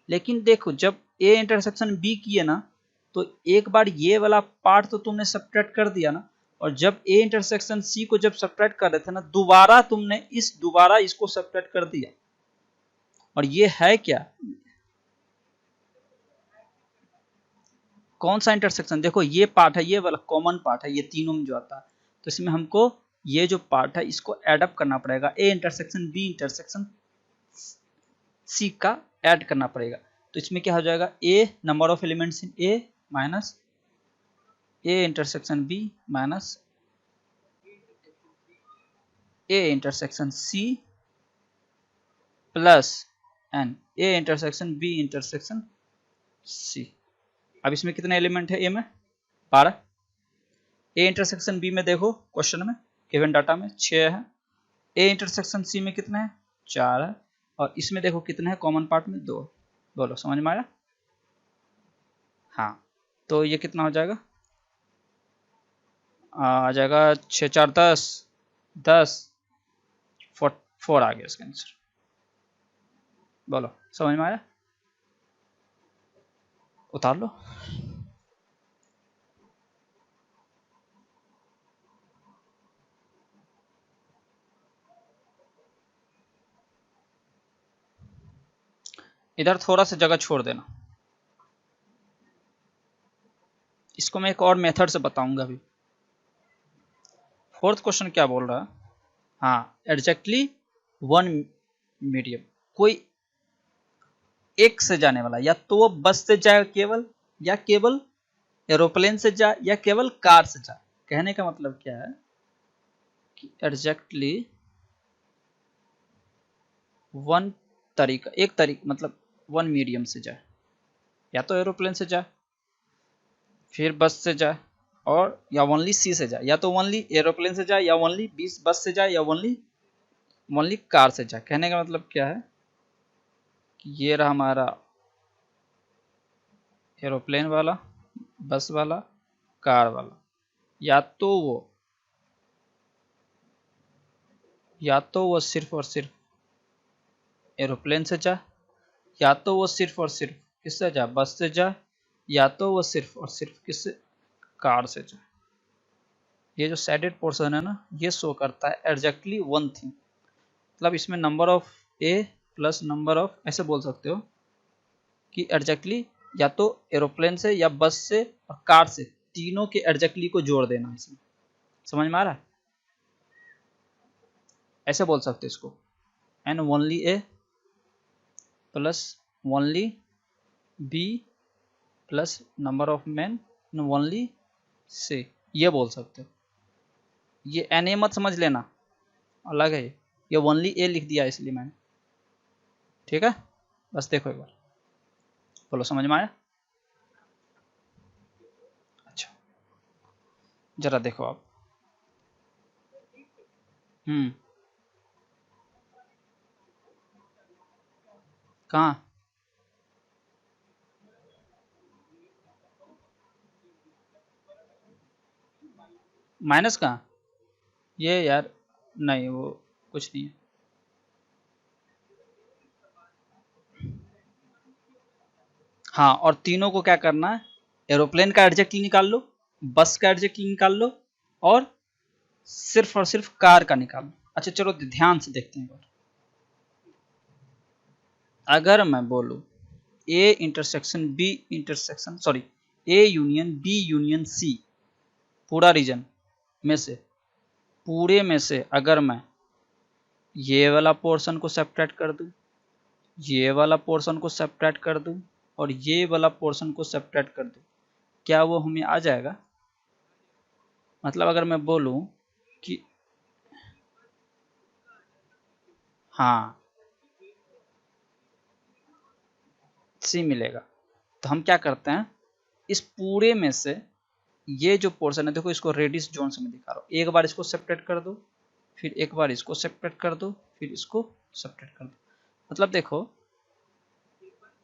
लेकिन देखो जब ए इंटरसेक्शन बी किए ना, तो एक बार ये वाला पार्ट तो तुमने सब्ट्रैक्ट कर दिया ना, और जब ए इंटरसेक्शन सी को जब सब्ट्रैक्ट कर रहे थे ना, दोबारा तुमने दोबारा इसको सब्ट्रैक्ट कर दिया, और ये है क्या, कौन सा इंटरसेक्शन, देखो ये पार्ट है, ये वाला कॉमन पार्ट है, ये तीनों में जो आता है, तो इसमें हमको ये जो पार्ट है इसको एडअप करना पड़ेगा, A intersection B intersection C का ऐड करना पड़ेगा। तो इसमें क्या हो जाएगा, A number of elements in A minus A intersection B minus A intersection C plus N A intersection B intersection C. अब इसमें कितने एलिमेंट है, ए में 12, ए इंटरसेक्शन बी में देखो क्वेश्चन में गिवन डाटा में 6 है, ए इंटरसेक्शन सी में कितने हैं 4 है, और इसमें देखो कितने हैं कॉमन पार्ट में 2। बोलो समझ में आया? हाँ, तो ये कितना हो जाएगा, आ जाएगा 6 4 10 10 4 आ गया इसका आंसर। बोलो समझ में आया? उतार लो। इधर थोड़ा सा जगह छोड़ देना, इसको मैं एक और मेथड से बताऊंगा अभी। फोर्थ क्वेश्चन क्या बोल रहा है, हाँ एग्जैक्टली वन मीडियम, कोई एक से जाने वाला, या तो वो बस से जाए केवल, या केवल एरोप्लेन से जाए, या केवल कार से जाए। कहने का मतलब क्या है कि एग्जैक्टली वन तरीका, एक तरीका मतलब वन मीडियम से जाए, या तो एरोप्लेन से जाए, फिर बस से जाए, और या ओनली सी से जाए, या तो ओनली एरोप्लेन से जाए, या ओनली बस से जाए, या ओनली कार से जाए। कहने का मतलब क्या है कि ये रहा हमारा एरोप्लेन वाला, बस वाला, कार वाला, या तो वो सिर्फ और सिर्फ एरोप्लेन से जाए, या तो वो सिर्फ और सिर्फ किससे जाए, बस से जाए, या तो वो सिर्फ और सिर्फ किससे, कार से जाए। ये जो शेडेड पोर्शन है ना, ये शो करता है एग्जैक्टली वन थिंग, मतलब इसमें number of A plus number of, ऐसे बोल सकते हो कि एग्जैक्टली या तो एरोप्लेन से, या बस से, और कार से, तीनों के एग्जैक्टली को जोड़ देना इसमें। समझ में आ रहा है? ऐसे बोल सकते हो इसको, N only A plus only B plus number of man only से, ये बोल सकते हो। ये एन ए मत समझ लेना, अलग है ये ओनली ए लिख दिया इसलिए मैंने, ठीक है? बस देखो एक बार, बोलो समझ में आया? अच्छा, जरा देखो आप। कहाँ? माइनस कहाँ? ये यार नहीं, वो कुछ नहीं है। हाँ, और तीनों को क्या करना है, एरोप्लेन का एडजेक्टिव निकाल लो, बस का एडजेक्टिव निकाल लो, और सिर्फ कार का निकाल लो। अच्छा चलो ध्यान से देखते हैं। अगर मैं बोलूँ A intersection B intersection, sorry A union B union C, पूरा रीजन में से, पूरे में से अगर मैं ये वाला पोर्शन को सेपरेट कर दूं, ये वाला पोर्शन को सेपरेट कर दूं, और ये वाला पोर्शन को सेपरेट कर दूं, क्या वो हमें आ जाएगा? मतलब अगर मैं बोलूं कि हाँ सी मिलेगा, तो हम क्या करते हैं, इस पूरे में से ये जो पोर्शन है, देखो इसको रेडिस जोन से मैं दिखा रहा हूँ, एक बार इसको सेपरेट कर दो, फिर एक बार इसको सेपरेट कर दो, फिर इसको सेपरेट कर दो। मतलब देखो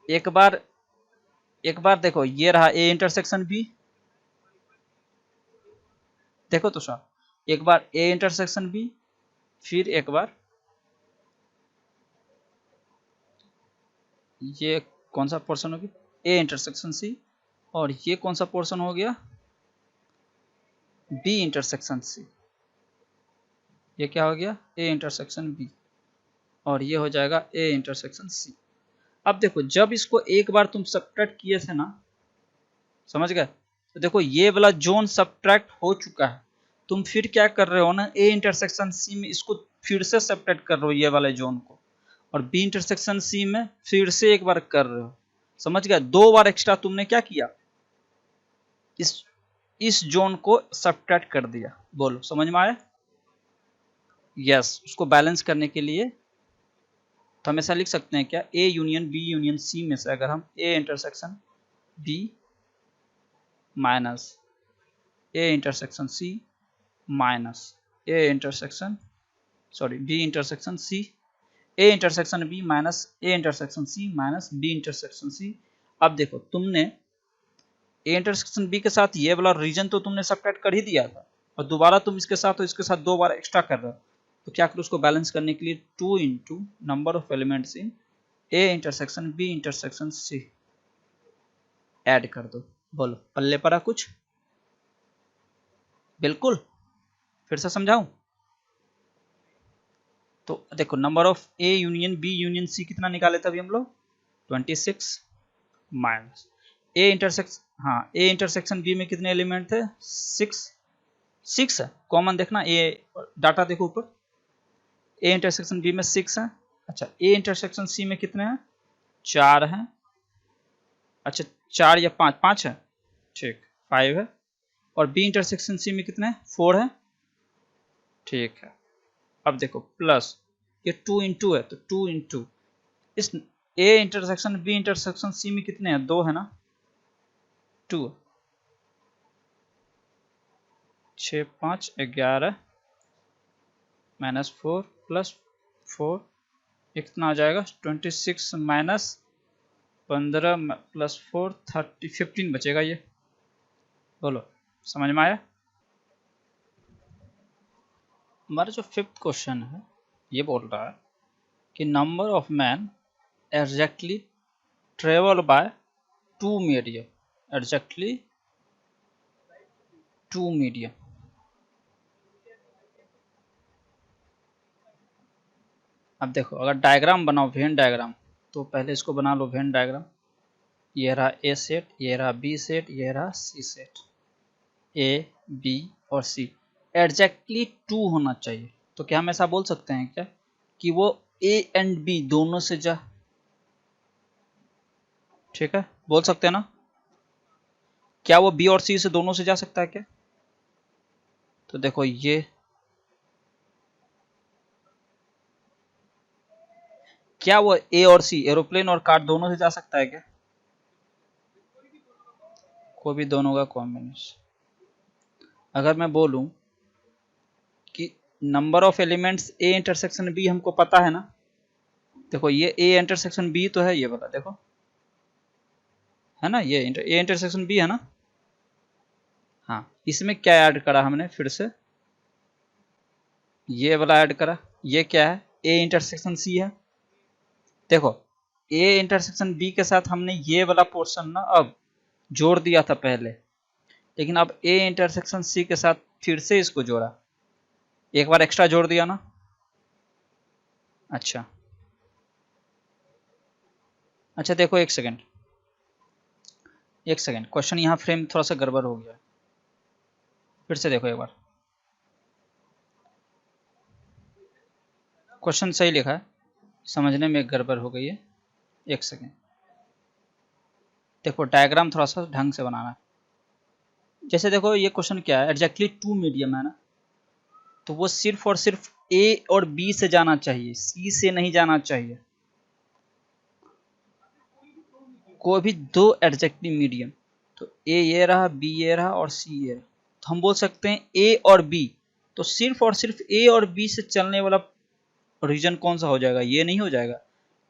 एक बार देखो, ये रहा ए इंटरसेक्शन बी, देखो तो सर, एक बार ए इंटरसेक्शन बी, फिर एक बार ये कौन सा पोर्शन हो गया, ए इंटरसेक्शन सी, और ये कौन सा पोर्शन हो गया, बी इंटरसेक्शन सी। ये क्या हो गया, ए इंटरसेक्शन बी, और ये हो जाएगा ए इंटरसेक्शन सी। अब देखो जब इसको एक बार तुम सब्ट्रैक्ट किए थे ना, समझ गए, तो देखो ये वाला जोन सब्ट्रैक्ट हो चुका है, तुम फिर क्या कर रहे हो ना, ए इंटरसेक्शन सी में इसको फिर से सेपरेट कर रहे हो ये वाले जोन को, और बी इंटरसेक्शन सी में फिर से एक बार कर रहे हो। समझ गया? 2 बार एक्स्ट्रा तुमने क्या किया, इस जोन को सब्ट्रैक्ट कर दिया। बोलो समझ में आया? यस, उसको बैलेंस करने के लिए तो हम ऐसा लिख सकते हैं क्या, A union B union C में से अगर हम A intersection B minus A intersection C minus A intersection B intersection C, A intersection B minus A intersection C minus B intersection C. अब देखो तुमने ए इंटरसेक्शन बी के साथ ये वाला रीजन तो तुमने सब्ट्रैक्ट कर ही दिया था, और दोबारा तुम इसके साथ तो इसके साथ 2 बार एक्स्ट्रा कर रहे हो, तो क्या करो उसको बैलेंस करने के लिए 2 into number of elements in A intersection B intersection C add कर दो। बोलो पल्ले पड़ा कुछ? बिल्कुल। फिर से समझाऊं? तो देखो number of A union B union C कितना निकाले थे अभी हम लोग, 26 माइनस ए इंटरसेक्शन, हाँ ए इंटरसेक्शन बी में कितने एलिमेंट थे, 6 है, कॉमन देखना, ए डाटा देखो ऊपर, ए इंटरसेक्शन बी में 6 है। अच्छा ए इंटरसेक्शन सी में कितने हैं, 4 हैं। अच्छा 4 या 5 है, ठीक 5 है। और बी इंटरसेक्शन सी में कितने हैं, 4 है, ठीक है। अब देखो प्लस ये 2 इंटू है, तो 2 इंटू इस A intersection B intersection C में कितने हैं, 2 है ना, 2, 6 5 11 माइनस 4 प्लस 4, ये कितना आ जाएगा, 26 माइनस 15 प्लस 4 30 15 बचेगा ये। बोलो समझ में आया? हमारा जो 5th क्वेश्चन है ये बोल रहा है कि number of man exactly travel by 2 medium, exactly 2 medium. अब देखो अगर डायग्राम बनाओ वेन डायग्राम, तो पहले इसको बना लो वेन डायग्राम। ये रहा ए सेट, ये रहा बी सेट, ये रहा सी सेट, ए बी और सी एग्जैक्टली 2 होना चाहिए। तो क्या हम ऐसा बोल सकते हैं क्या कि वो ए एंड बी दोनों से जा, ठीक है बोल सकते हैं ना? क्या वो बी और सी से दोनों से जा सकता है क्या? तो देखो ये क्या वो ए और सी एरोप्लेन और कार दोनों से जा सकता है क्या? कोई भी दोनों का कॉम्बिनेशन। अगर मैं बोलूं कि number of elements A intersection B हमको पता है ना, देखो ये ए इंटरसेक्शन बी तो है, ये वाला देखो है ना, ये ए इंटरसेक्शन बी है ना। हाँ इसमें क्या ऐड करा हमने, फिर से ये वाला ऐड करा, ये क्या है, ए इंटरसेक्शन सी है। देखो ए इंटरसेक्शन बी के साथ हमने ये वाला पोर्शन ना अब जोड़ दिया था पहले, लेकिन अब ए इंटरसेक्शन सी के साथ फिर से इसको जोड़ा, एक बार एक्स्ट्रा जोड़ दिया ना। अच्छा अच्छा देखो एक सेकेंड क्वेश्चन यहाँ फ्रेम थोड़ा सा गड़बड़ हो गया, फिर से देखो एक बार। क्वेश्चन सही लिखा है, समझने में गड़बड़ हो गई है, एक सेकेंड। देखो डायग्राम थोड़ा सा ढंग से बनाना है। जैसे देखो ये क्वेश्चन क्या है, एग्जैक्टली 2 मीडियम है ना, तो वो सिर्फ और सिर्फ ए और बी से जाना चाहिए, सी से नहीं जाना चाहिए। कोई भी 2 एग्जैक्टली मीडियम, तो ए ये रहा, बी ये रहा और सी ये रहा, तो हम बोल सकते हैं ए और बी, तो सिर्फ और सिर्फ ए और बी से चलने वाला रीजन कौन सा हो जाएगा, ये नहीं हो जाएगा,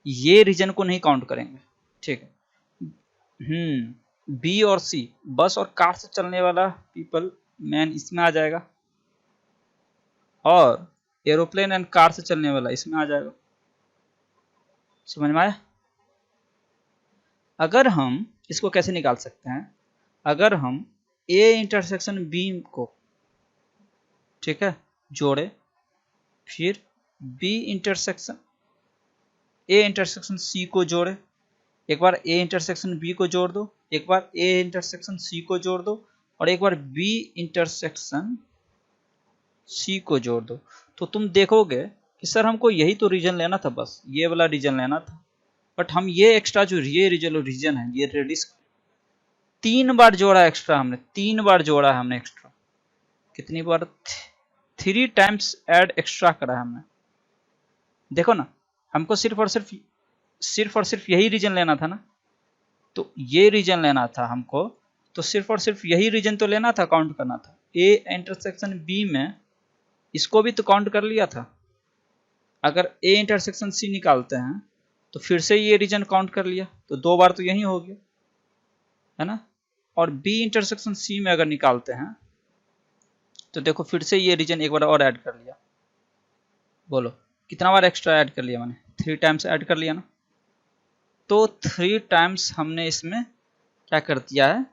ये रीजन को नहीं काउंट करेंगे, ठीक है। बी और सी बस और कार से चलने वाला पीपल मैन इसमें आ जाएगा, और एरोप्लेन एंड कार से चलने वाला इसमें आ जाएगा। समझ में आया? अगर हम इसको कैसे निकाल सकते हैं, अगर हम ए इंटरसेक्शन बी को, ठीक है, जोड़े, फिर B intersection A intersection C को जोड़े, एक बार ए इंटरसेक्शन बी को जोड़ दो, एक बार ए इंटरसेक्शन सी को जोड़ दो, और एक बार बी इंटरसेक्शन सी को जोड़ दो, तो तुम देखोगे कि सर हमको यही तो रीजन लेना था, बस ये वाला रीजन लेना था, बट हम ये एक्स्ट्रा जो ये रीजन है, ये रेडियस 3 बार जोड़ा एक्स्ट्रा हमने, 3 बार जोड़ा है हमने एक्स्ट्रा। कितनी बार? 3 टाइम्स ऐड एक्स्ट्रा करा है हमने। देखो ना, हमको सिर्फ और सिर्फ यही रीजन लेना था ना, तो ये रीजन लेना था हमको, तो सिर्फ और सिर्फ यही रीजन तो लेना था, काउंट करना था। ए इंटरसेक्शन बी में इसको भी तो काउंट कर लिया था। अगर ए इंटरसेक्शन सी निकालते हैं तो फिर से ये रीजन काउंट कर लिया, तो 2 बार तो यही हो गया, है ना। और बी इंटरसेक्शन सी में अगर निकालते हैं तो देखो फिर से ये रीजन एक बार और ऐड कर लिया। बोलो कितना बार एक्स्ट्रा ऐड कर लिया मैंने? 3 टाइम्स ऐड कर लिया ना। तो 3 टाइम्स हमने इसमें क्या कर दिया है?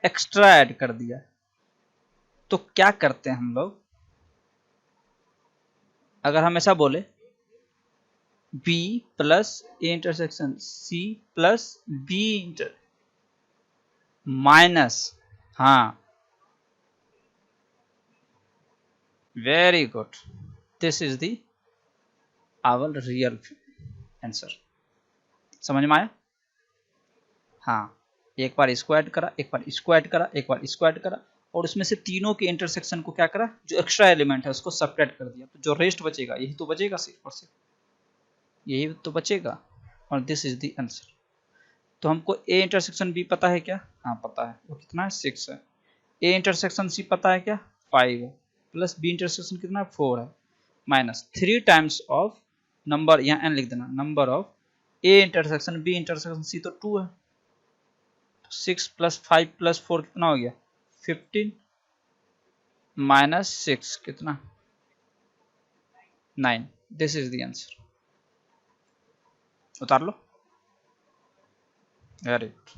एक्स्ट्रा ऐड कर दिया। तो क्या करते हैं हम लोग, अगर हम ऐसा बोले B plus A intersection C plus B inter minus, हाँ very good, this is the our real answer. समझ में आया? हाँ, एक बार इसको ऐड करा, एक बार इसको ऐड करा, एक बार इसको ऐड करा, और उसमें से तीनों के इंटरसेक्शन को क्या करा, जो एक्स्ट्रा एलिमेंट है उसको सेपरेट कर दिया, तो जो रेस्ट बचेगा यही तो बचेगा, सिर्फ और सिर्फ यही तो बचेगा, और दिस इज द आंसर। तो हमको ए इंटरसेक्शन बी पता है क्या? हाँ पता है, वो कितना है? 6 है। ए इंटरसेक्शन सी पता है क्या? 5 है। प्लस बी इंटरसेक्शन कितना है? 4 है। माइनस 3 टाइम्स ऑफ नंबर, यहाँ एन लिख देना, number of A intersection B intersection C तो 2 है। 6 प्लस 5 प्लस 4 कितना हो गया? 15 माइनस 6 कितना? 9। This is the answer. उतार लो। Very good.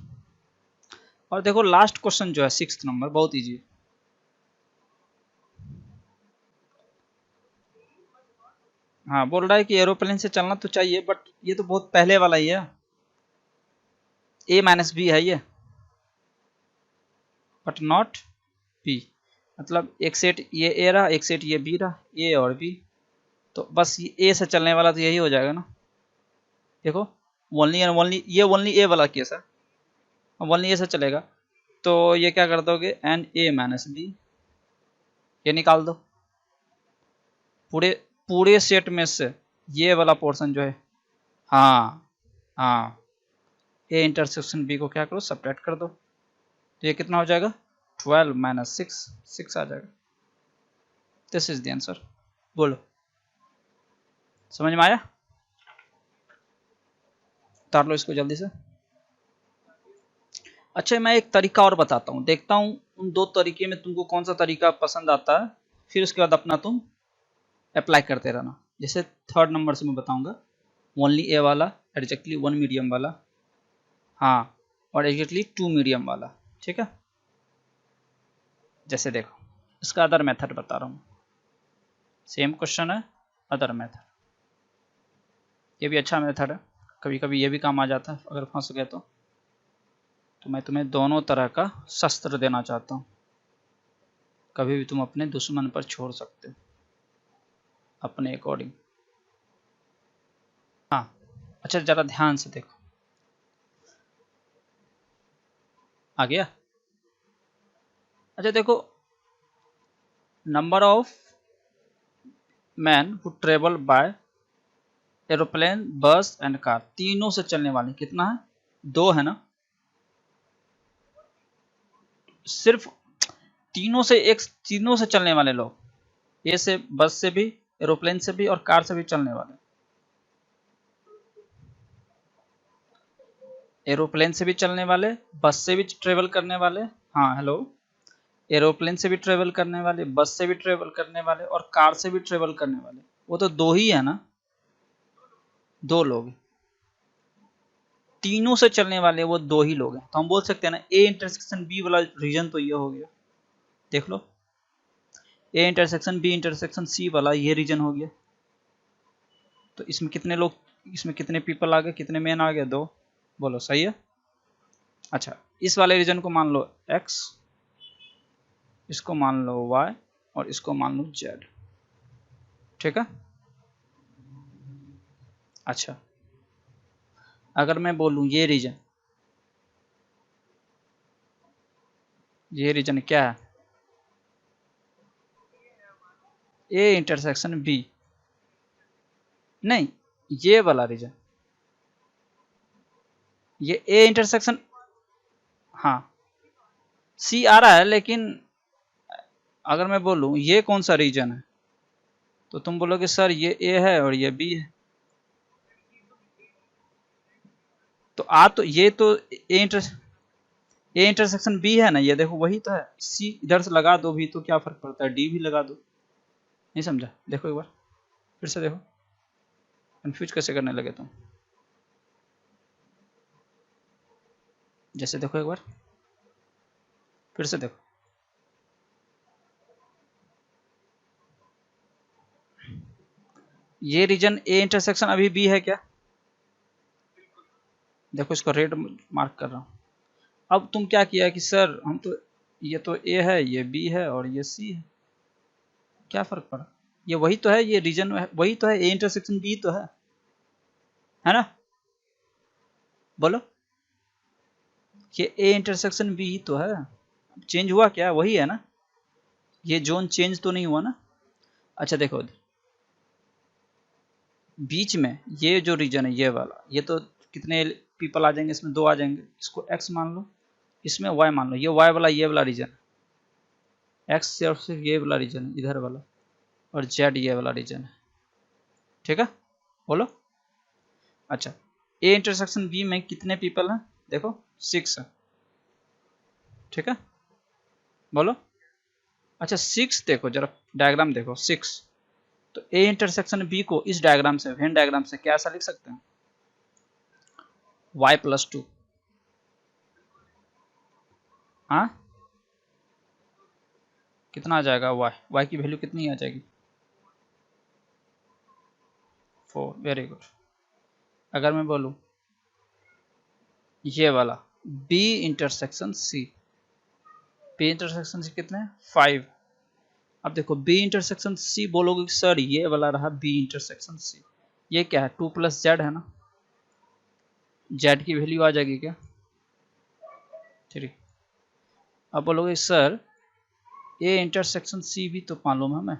और देखो लास्ट क्वेश्चन जो है 6th नंबर, बहुत इजी है। हाँ, बोल रहा है कि एरोप्लेन से चलना तो चाहिए, बट ये तो बहुत पहले वाला ही है, ए माइनस बी है ये, बट नॉट बी। मतलब एक सेट ये ए रहा, एक सेट ये बी रहा, ए और बी, तो बस ये ए से चलने वाला तो यही हो जाएगा ना। देखो ओनली एंड ओनली, ये ओनली ए वाला केस है, ओनली ए से चलेगा, तो ये क्या कर दोगे, एन ए माइनस बी, ये निकाल दो। पूरे पूरे सेट में से ये वाला पोर्शन जो है, हाँ हाँ, ए इंटरसेक्शन बी को क्या करो, सेपरेट कर दो, तो ये कितना हो जाएगा? 12 माइनस 6 आ जाएगा। This is the answer. बोलो समझ में आया? उतार लो इसको जल्दी से। अच्छा, मैं एक तरीका और बताता हूँ, देखता हूँ उन 2 तरीके में तुमको कौन सा तरीका पसंद आता है, फिर उसके बाद अपना तुम अप्लाई करते रहना। जैसे 3rd नंबर से मैं बताऊंगा, ओनली ए वाला, एग्जैक्टली 1 मीडियम वाला, हाँ, और एग्जैक्टली 2 मीडियम वाला, ठीक है। जैसे देखो इसका अदर मेथड बता रहा हूँ, सेम क्वेश्चन है, अदर मेथड, ये भी अच्छा मेथड है, कभी कभी ये भी काम आ जाता है अगर फंस गए तो मैं तुम्हें दोनों तरह का शस्त्र देना चाहता हूँ, कभी भी तुम अपने दुश्मन पर छोड़ सकते हो अपने अकॉर्डिंग। हाँ, अच्छा जरा ध्यान से देखो, आ गया? अच्छा देखो, number of man who travel by aeroplane बस एंड कार, तीनों से चलने वाले कितना है? 2 है ना। सिर्फ तीनों से चलने वाले लोग, ए से, बस से भी, एरोप्लेन से भी और कार से भी चलने वाले, एरोप्लेन से भी चलने वाले, बस से भी ट्रेवल करने वाले, हाँ हेलो, एरोप्लेन से भी ट्रेवल करने वाले, बस से भी ट्रेवल करने वाले और कार से भी ट्रेवल करने वाले, वो तो 2 ही है ना, 2 लोग, तीनों से चलने वाले वो 2 ही लोग हैं, तो हम बोल सकते हैं ना ए इंटरसेक्शन बी वाला रीजन तो ये हो गया, देख लो, A intersection B intersection C वाला ये रीजन हो गया। तो इसमें कितने लोग, इसमें कितने पीपल आ गए, कितने मैन आ गए? 2। बोलो सही है। अच्छा, इस वाले रीजन को मान लो x, इसको मान लो y, और इसको मान लो जेड। ठीक है। अच्छा, अगर मैं बोलूं ये रीजन क्या है? ए इंटरसेक्शन बी, नहीं ये वाला रीजन, ये ए इंटरसेक्शन, हाँ सी आ रहा है, लेकिन अगर मैं बोलूं ये कौन सा रीजन है, तो तुम बोलोगे सर ये ए है और ये बी है। तो तो ये तो ए इंटरसेक्शन बी है ना, ये देखो वही तो है। सी इधर से लगा दो भी तो क्या फर्क पड़ता है, डी भी लगा दो। नहीं समझा? देखो एक बार फिर से देखो, कंफ्यूज कैसे करने लगे तुम। जैसे देखो एक बार फिर से देखो, ये रीजन ए इंटरसेक्शन अभी बी है क्या? देखो इसको रेड मार्क कर रहा हूं। अब तुम क्या किया कि सर हम तो, ये तो ए है, ये बी है और ये सी है, क्या फर्क पड़ा? ये वही तो है, ये रीजन वही तो है, ए इंटरसेक्शन बी तो है ना? बोलो, ये ए इंटरसेक्शन बी तो है। चेंज हुआ क्या? वही है ना, ये जोन चेंज तो नहीं हुआ ना? अच्छा देखो, बीच में ये जो रीजन है ये वाला, ये तो कितने पीपल आ जाएंगे इसमें? 2 आ जाएंगे। इसको x मान लो, इसमें y मान लो, ये y वाला ये वाला रीजन, x सिर्फ ये वाला रीजन है इधर वाला, और z ये वाला रीजन है। ठीक है, बोलो। अच्छा, ए इंटरसेक्शन बी में कितने पीपल हैं? देखो 6 है। ठीक है, बोलो। अच्छा 6, देखो जरा डायग्राम देखो 6, तो ए इंटरसेक्शन बी को इस डायग्राम से, वेन डायग्राम से क्या ऐसा लिख सकते हैं? y+2। हाँ, कितना आ जाएगा? y की वैल्यू कितनी आ जाएगी? 4। Very good. अगर मैं बोलूं ये वाला b intersection c, b intersection c कितने हैं? 5। अब देखो b इंटरसेक्शन c बोलोगे सर ये वाला रहा b इंटरसेक्शन c, ये क्या है? 2 + z है ना, z की वैल्यू आ जाएगी क्या? 3। अब बोलोगे सर ए इंटरसेक्शन सी भी तो मालूम है हमें,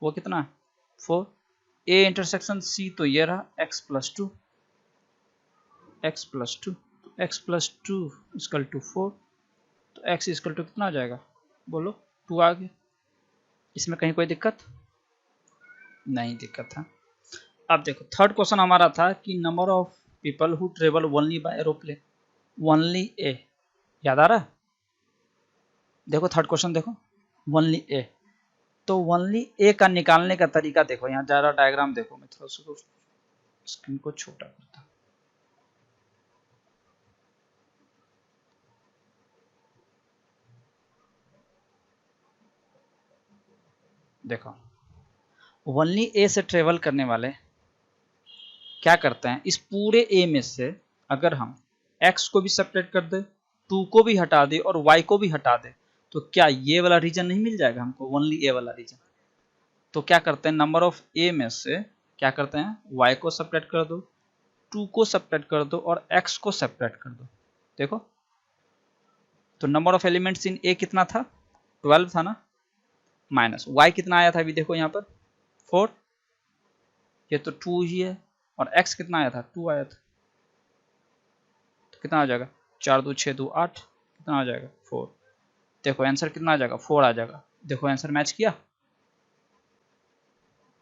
वो कितना है? 4। ए इंटरसेक्शन सी तो ये रहा x+2, x+2, तो x+2 इक्वल टू 4, तो x इक्वल टू कितना आ जाएगा? बोलो, 2 आ गया। इसमें कहीं कोई दिक्कत? नहीं दिक्कत है। अब देखो थर्ड क्वेश्चन हमारा था कि number of people who travel only by aeroplane, only A, याद आ रहा है? देखो थर्ड क्वेश्चन देखो, ओनली ए, तो ओनली ए का निकालने का तरीका देखो, यहाँ ज़रा डायग्राम देखो, मैं थोड़ा सा स्क्रीन को छोटा करता हूँ। देखो ओनली ए से ट्रेवल करने वाले क्या करते हैं, इस पूरे ए में से अगर हम x को भी सेपरेट कर दे, 2 को भी हटा दे और y को भी हटा दे, तो क्या ये वाला रीजन नहीं मिल जाएगा हमको, ओनली ए वाला रीजन? तो क्या करते हैं, नंबर ऑफ ए में से क्या करते हैं, y को सेपरेट कर दो, 2 को सेपरेट कर दो और x को सेपरेट कर दो। देखो तो नंबर ऑफ एलिमेंट्स इन ए कितना था? 12 था ना, माइनस y कितना आया था अभी देखो यहाँ पर 4, ये तो 2 ही है, और x कितना आया था? 2 आया था, तो कितना आ जाएगा? 4 2 6 2 8, कितना आ जाएगा? 4। देखो आंसर कितना आ जाएगा? 4 आ जाएगा। देखो आंसर मैच किया,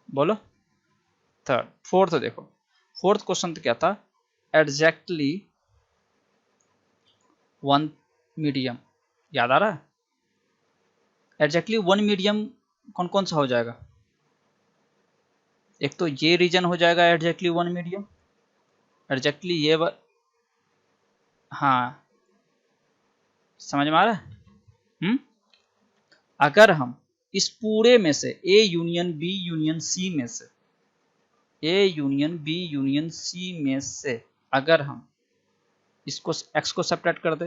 बोलो। थर्ड, फोर्थ देखो, फोर्थ क्वेश्चन तो क्या था? एग्जैक्टली 1 मीडियम, याद आ रहा है? एग्जैक्टली 1 मीडियम कौन कौन सा हो जाएगा? एक तो ये रीजन हो जाएगा एग्जैक्टली 1 मीडियम, एग्जैक्टली ये हाँ, समझ में आ रहा है? अगर हम इस पूरे में से A union B union C में से, A union B union C में से अगर हम इसको x को सेपरेट कर दे,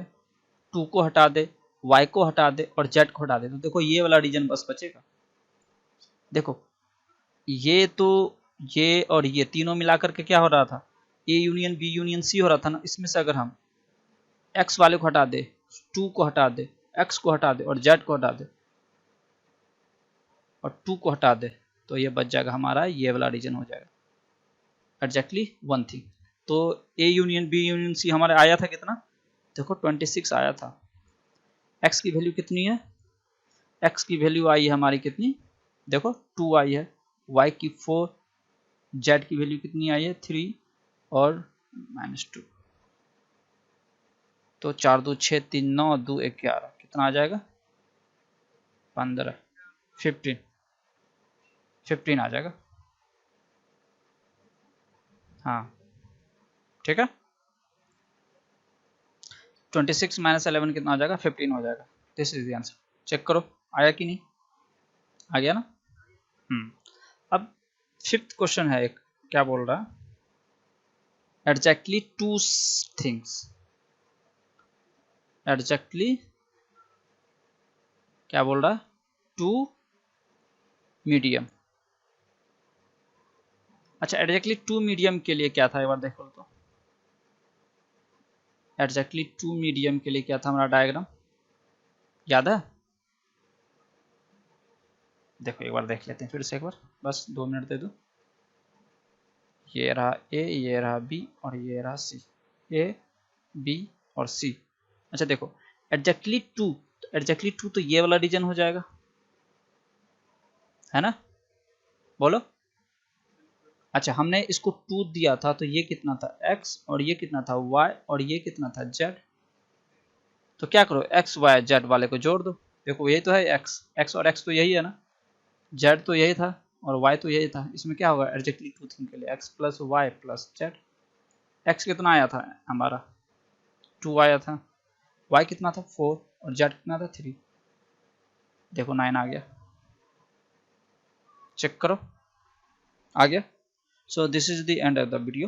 2 को हटा दे, y को हटा दे और z को हटा दे, तो देखो ये वाला रीजन बस बचेगा। देखो ये तो ये और ये तीनों मिलाकर के क्या हो रहा था, A union B union C हो रहा था ना। इसमें से अगर हम एक्स वाले को हटा दे, 2 को हटा दे, एक्स को हटा दे और जेड को हटा दे और 2 को हटा दे, तो ये बच जाएगा हमारा, ये वाला रीजन हो जाएगा एग्जैक्टली वन थिंग। तो A union B union C हमारे आया था कितना, देखो 26 आया था। एक्स की वैल्यू कितनी है, एक्स की वैल्यू आई है हमारी कितनी, देखो 2 आई है, वाई की 4, जेड की वैल्यू कितनी आई है 3 और -2। तो 4 2 6 3 9 2 11 कितना आ जाएगा 15, 15 आ जाएगा। हाँ ठीक है, 26 - 11 कितना आ जाएगा 15 हो जाएगा। This is the answer. Check करो आया कि नहीं, आ गया ना। अब 5th क्वेश्चन है एक, क्या बोल रहा है, एग्जैक्टली 2 थिंग्स, एग्जैक्टली क्या बोल रहा है, 2 मीडियम। अच्छा एग्जैक्टली 2 मीडियम के लिए क्या था एक बार देखो तो, एग्जैक्टली 2 मीडियम के लिए क्या था हमारा डायग्राम, याद है, देखो एक बार देख लेते हैं फिर से एक बार, बस 2 मिनट दे दो। ये रहा ए, ये रहा बी और ये रहा सी, ए बी और सी। अच्छा देखो एग्जैक्टली 2, एग्जैक्टली 2 तो ये वाला रीजन हो जाएगा, है ना, बोलो। अच्छा हमने इसको 2 दिया था तो ये कितना था x और ये कितना था y और ये कितना था z। तो क्या करो x y z वाले को जोड़ दो, देखो यही तो है x और x तो यही है ना, z तो यही था और y तो यही था। इसमें क्या होगा एग्जैक्टली 2 थिंग के लिए x + y + z। x कितना आया था हमारा 2 आया था, y कितना था 4 और z कितना था 3, देखो 9 आ गया। चेक करो आ गया। So this is the end of the video.